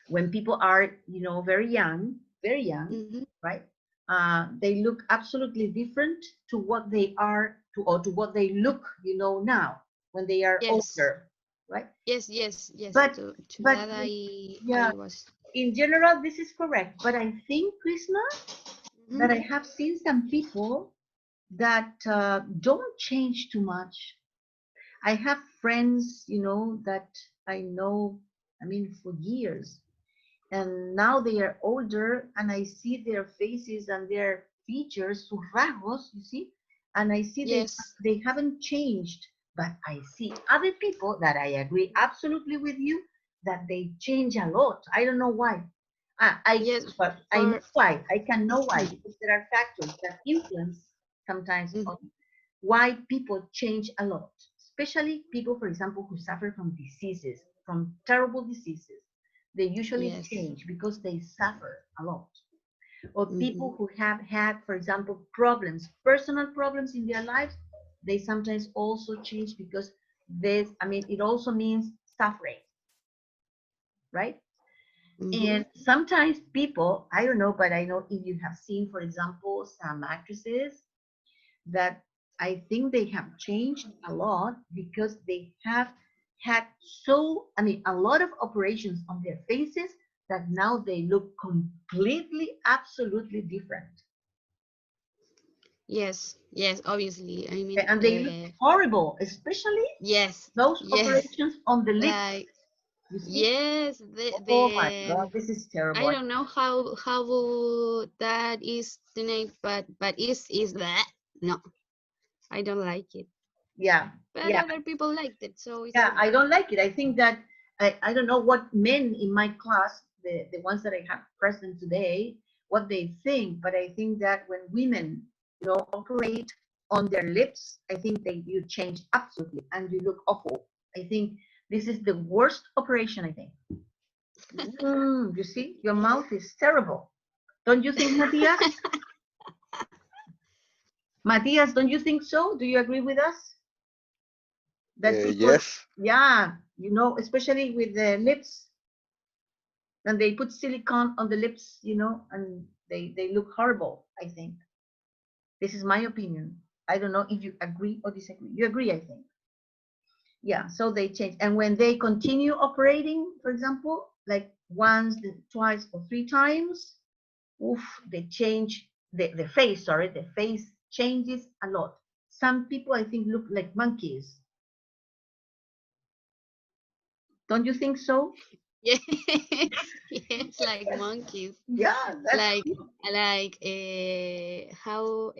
A: when people are, very young, right? They look absolutely different to what they are, to what they look, now when they are older, right?
I: Yes.
A: But,
I: to
A: but
I: that
A: yeah,
I: I was.
A: In general, this is correct. But I think, Krishna, that I have seen some people that don't change too much. I have friends, that I know, I mean, for years. And now they are older, and I see their faces and their features, sus rasgos, you see, and I see they haven't changed. But I see other people that I agree absolutely with you that they change a lot. I don't know why. But I know why. I can know why, because there are factors that influence sometimes on why people change a lot, especially people, for example, who suffer from diseases, from terrible diseases. They usually change because they suffer a lot. Or people who have had, for example, personal problems in their lives, they sometimes also change because it also means suffering, right? And sometimes people, I don't know, but I know if you have seen, for example, some actresses that I think they have changed a lot because they have had a lot of operations on their faces that now they look completely, absolutely different.
I: Yes, obviously. I mean,
A: And they look horrible, especially those operations on the lips.
I: Like,
A: you see?
I: Yes,
A: Oh my God, this is terrible.
I: I don't know how that is the name, but is that no, I don't like it.
A: Yeah,
I: but other people liked it, so it's
A: yeah,
I: okay.
A: I don't like it. I think that I don't know what men in my class, the ones that I have present today, what they think, but I think that when women, operate on their lips, I think you change absolutely and you look awful. I think this is the worst operation, I think. You see, your mouth is terrible. Don't you think, Matthias? Matthias, don't you think so? Do you agree with us? That people,
F: yes.
A: yeah, especially with the lips, and they put silicone on the lips, and they look horrible, I think. This is my opinion. I don't know if you agree or disagree. You agree, I think. Yeah, so they change. And when they continue operating, for example, like once, twice, or three times, they change the face, the face changes a lot. Some people, I think, look like monkeys. Don't you think so?
I: Yes, like monkeys.
A: Yeah, that's
I: like how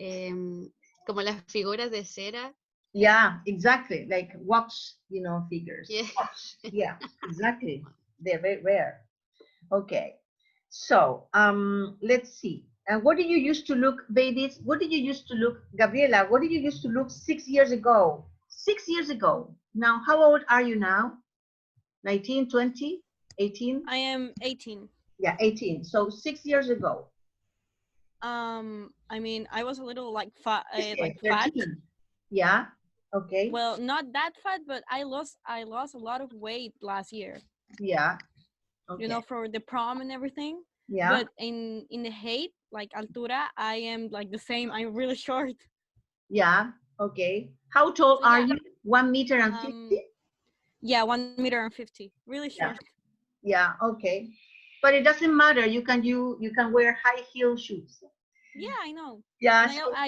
I: como las figuras de cera.
A: Yeah, exactly. Like wax, figures.
I: Yeah.
A: Wax. Yeah, exactly. They're very rare. Okay. So, let's see. And what did you used to look, babies? What did you used to look, Gabriela? What did you used to look 6 years ago? 6 years ago. Now, how old are you now? 19, 20, 18?
B: I am 18.
A: Yeah, 18. So 6 years ago.
B: I mean, I was a little like fat,
A: Okay,
B: fat.
A: 13. Yeah. Okay.
B: Well, not that fat, but I lost a lot of weight last year.
A: Yeah. Okay.
B: For the prom and everything.
A: Yeah.
B: But in the height, like altura, I am like the same. I'm really short.
A: Yeah. Okay. How tall
B: So,
A: are
B: yeah,
A: you? 1 meter and 50?
B: Yeah, 1 meter and 50. Really
A: Yeah.
B: short.
A: Yeah. Okay. But it doesn't matter. You can wear high heel shoes.
B: Yeah, I know.
A: Yeah.
B: And
A: So,
B: I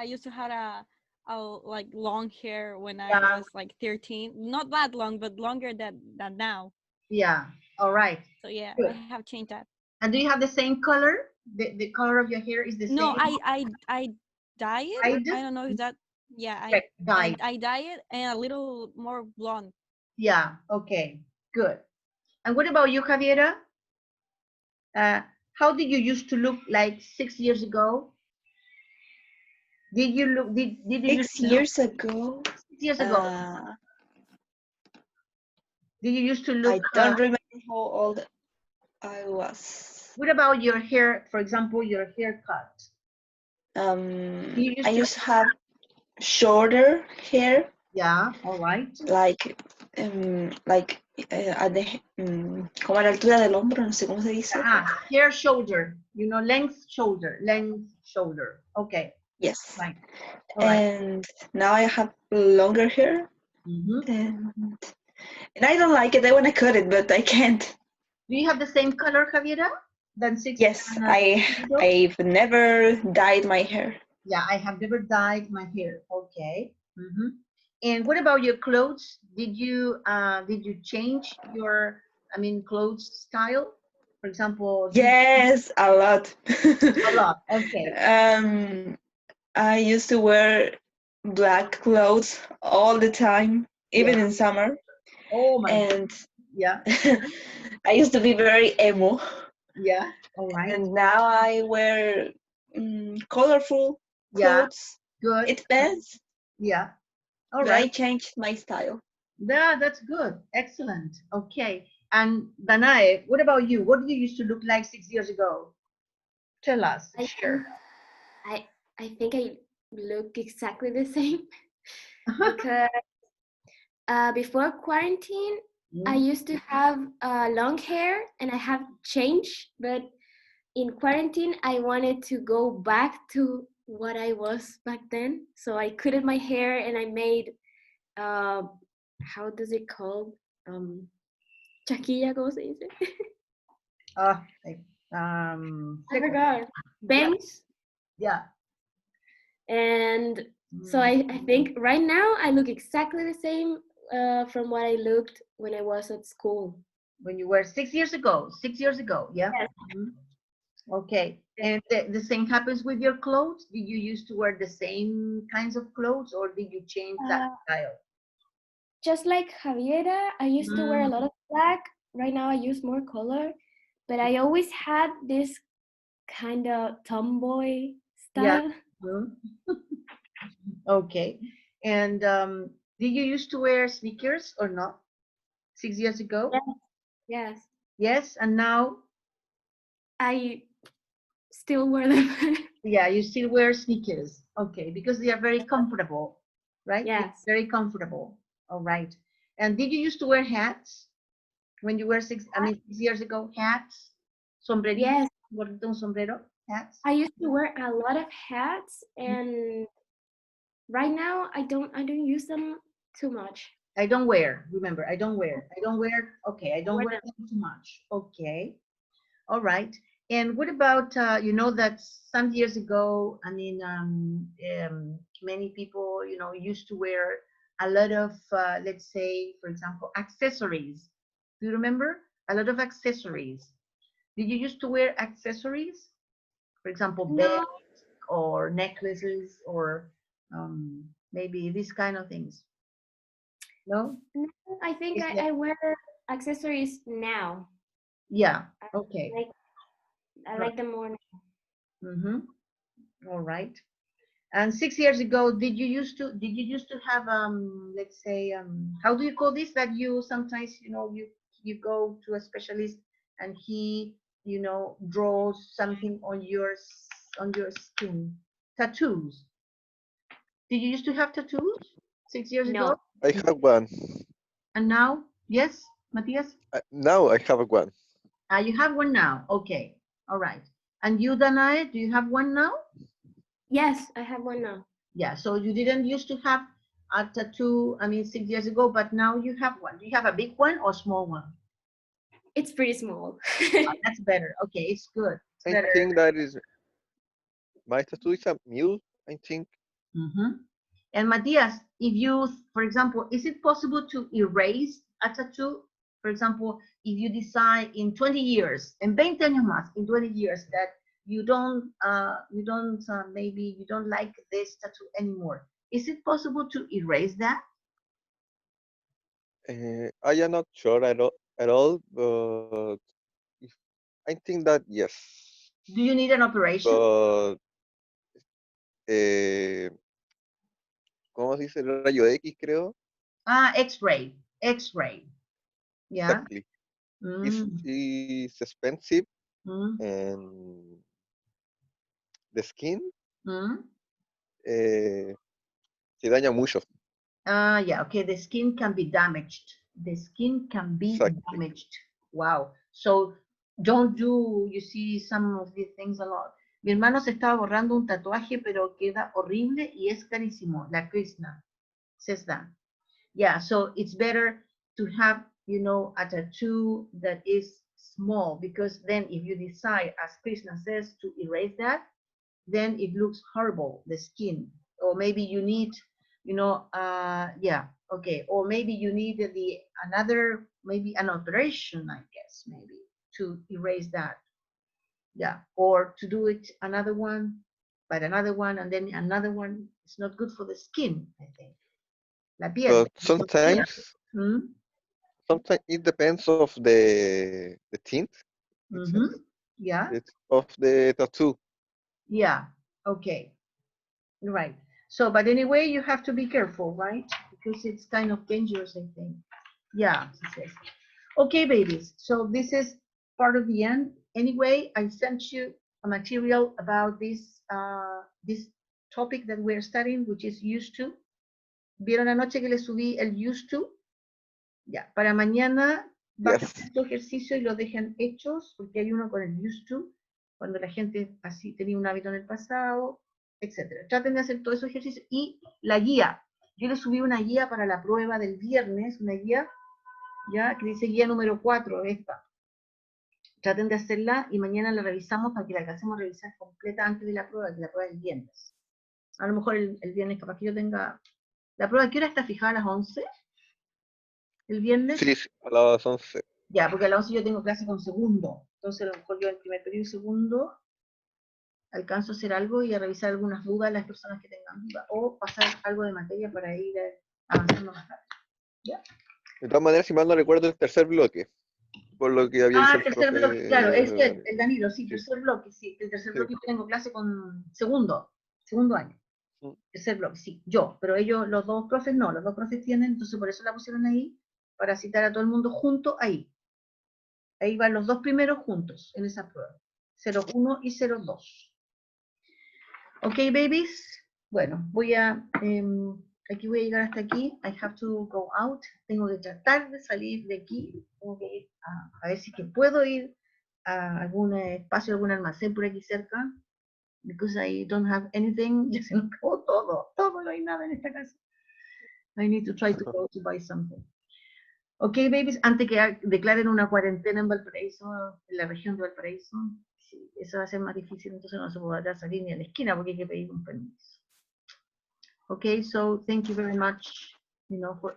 B: used to have a like long hair when I
A: yeah.
B: was like 13. Not that long, but longer than now.
A: Yeah. All right.
B: So yeah,
A: Good.
B: I have changed that.
A: And do you have the same color? The color of your hair is the
B: No,
A: same?
B: I dye it.
A: Dyed?
B: I don't know if that. Yeah,
A: Correct. Dyed.
B: I dye it and a little more blonde.
A: Yeah. Okay. Good. And what about you, Javiera? How did you used to look like 6 years ago? Did you look? Did you used
C: 6
A: to look
C: years ago,
A: 6 years ago? Did you used to look?
C: I don't remember how old I was.
A: What about your hair? For example, your haircut.
C: I used to have shorter hair.
A: Yeah. All right.
C: Like como a la altura del hombro, no sé cómo se dice.
A: Hair shoulder. Length shoulder. Okay.
C: Yes.
A: Right.
C: And now I have longer hair. And I don't like it. I want to cut it, but I can't.
A: Do you have the same color, Javiera? Than 6?
C: Yes, I've never dyed my hair.
A: Yeah, I have never dyed my hair. Okay. And what about your clothes? Did you change your clothes style? For example.
C: Yes, a lot.
A: A lot. Okay.
C: I used to wear black clothes all the time, even in summer.
A: Oh my.
C: And
A: yeah.
C: I used to be very emo.
A: Yeah. All right.
C: And now I wear colorful clothes.
A: Good.
C: It depends.
A: Yeah. All
C: but
A: right.
C: I changed my style.
A: Yeah, that's good. Excellent. Okay. And Danae, what about you? What did you used to look like 6 years ago? Tell us. Share.
E: I think I look exactly the same because before quarantine, I used to have long hair and I have changed, but in quarantine, I wanted to go back to what I was back then. So I cut my hair and I made, how does it called? Chaquilla, ¿cómo se dice? I forgot. Bangs.
A: Yeah.
E: And so I think right now I look exactly the same from what I looked when I was at school.
A: When you were 6 years ago. 6 years ago, yeah?
E: Yes.
A: Okay. And the same happens with your clothes? Did you used to wear the same kinds of clothes or did you change that style?
E: Just like Javiera, I used to wear a lot of black. Right now I use more color, but I always had this kind of tomboy style.
A: Yeah. Okay. And did you used to wear sneakers or not? 6 years ago?
E: Yes.
A: Yes, and now?
E: I still wear them.
A: Yeah, you still wear sneakers. Okay, because they are very comfortable, right?
E: Yes.
A: Very comfortable. All right. And did you used to wear hats when you were 6 years ago? Hats? Sombreritos?
E: Yes.
A: Un sombrero? Hats?
E: I used to wear a lot of hats, and right now I don't use them too much.
A: I don't wear. Remember, I don't wear. Okay, I don't wear them too much. Okay. All right. And what about, that some years ago, many people, used to wear a lot of, let's say, for example, accessories. Do you remember? A lot of accessories. Did you used to wear accessories? For example, belts, or necklaces or maybe these kind of things? No?
E: No, I think I wear accessories now.
A: Yeah, okay.
E: I like them more now.
A: Mm-hmm. All right. And 6 years ago, did you used to have let's say how do you call this, that you sometimes you go to a specialist and he draws something on your skin? Tattoos. Did you used to have tattoos 6 years ago?
E: No.
F: I have one.
A: And now? Yes, Matthias?
F: Now I have one.
A: You have one now. Okay. All right. And you, Danae, do you have one now?
E: Yes, I have one now.
A: Yeah, so you didn't used to have a tattoo, 6 years ago, but now you have one. Do you have a big one or small one?
E: It's pretty small.
A: That's better. Okay, it's good. It's
F: I
A: better.
F: think that is my tattoo is a mule, I think.
A: Mm-hmm. And Matthias, if you, for example, is it possible to erase a tattoo? For example, if you decide in 20 years, en 20 años más, in 20 years, that maybe you don't like this tattoo anymore, is it possible to erase that?
F: I am not sure at all, but I think that yes.
A: Do you need an operation?
F: But ¿cómo se dice? Rayo X, creo.
A: X-ray. Yeah.
F: Exactly. It's expensive,
A: Mm.
F: and the skin
A: Mm.
F: se daña mucho.
A: Yeah, okay, the skin can be damaged. The skin can be
F: Exactly.
A: damaged. Wow. So don't do, you see, some of these things a lot. Mi hermano se estaba borrando un tatuaje, pero queda horrible y es carísimo. La Krishna says that. Yeah, so it's better to have, a tattoo that is small, because then if you decide, as Krishna says, to erase that, then it looks horrible, the skin. Or maybe you need, yeah, okay. Or maybe you need maybe an operation, I guess, maybe to erase that. Yeah, or to do it another one, but another one, and then another one. It's not good for the skin, I think. La piel.
F: But sometimes it depends of the tint.
A: Yeah.
F: It's of the tattoo.
A: Yeah. Okay. Right. So, but anyway, you have to be careful, right? Because it's kind of dangerous, I think. Yeah, she says. Okay, babies. So this is part of the end. Anyway, I sent you a material about this topic that we're studying, which is used to. ¿Vieron anoche que les subí el used to? Ya, para mañana bajen este ejercicio y lo dejen hechos, porque hay uno con el used to, cuando la gente así tenía un hábito en el pasado, etcétera. Traten de hacer todo esos ejercicios y la guía. Yo les subí una guía para la prueba del viernes, una guía, ya, que dice guía número 4, esta. Traten de hacerla y mañana la revisamos para que la alcancemos a revisar completa antes de la prueba, que la prueba es el viernes. A lo mejor el viernes capaz que yo tenga... ¿La prueba qué hora está fijada? ¿A las 11? ¿El viernes?
F: Sí, a las 11.
A: Ya, porque a las 11 yo tengo clase con segundo. Entonces a lo mejor yo en primer periodo y segundo alcanzo a hacer algo y a revisar algunas dudas a las personas que tengan dudas, o pasar algo de materia para ir avanzando más tarde. ¿Ya?
F: De todas maneras, si mal no recuerdo, el tercer bloque. Por lo que había dicho el
A: tercer
F: profe.
A: bloque, claro, el Danilo, sí, tercer bloque, sí. El tercer bloque yo tengo clase con segundo año. Tercer bloque, sí, yo, pero ellos, los dos profes no, los dos profes tienen, entonces por eso la pusieron ahí, para citar a todo el mundo junto ahí. Ahí van los dos primeros juntos en esa prueba, 01 y 02. Ok, babies. Bueno, aquí voy a llegar hasta aquí. I have to go out. Tengo que tratar de salir de aquí. Tengo que ir a ver si que puedo ir a algún espacio, algún almacén por aquí cerca. Because I don't have anything. Ya se nos acabó todo, no hay nada en esta casa. I need to try to go to buy something. Ok, babies, antes que declaren una cuarentena en Valparaíso, en la región de Valparaíso, sí, eso va a ser más difícil, entonces no se podrá salir ni a la esquina porque hay que pedir un permiso. Ok, so thank you very much, for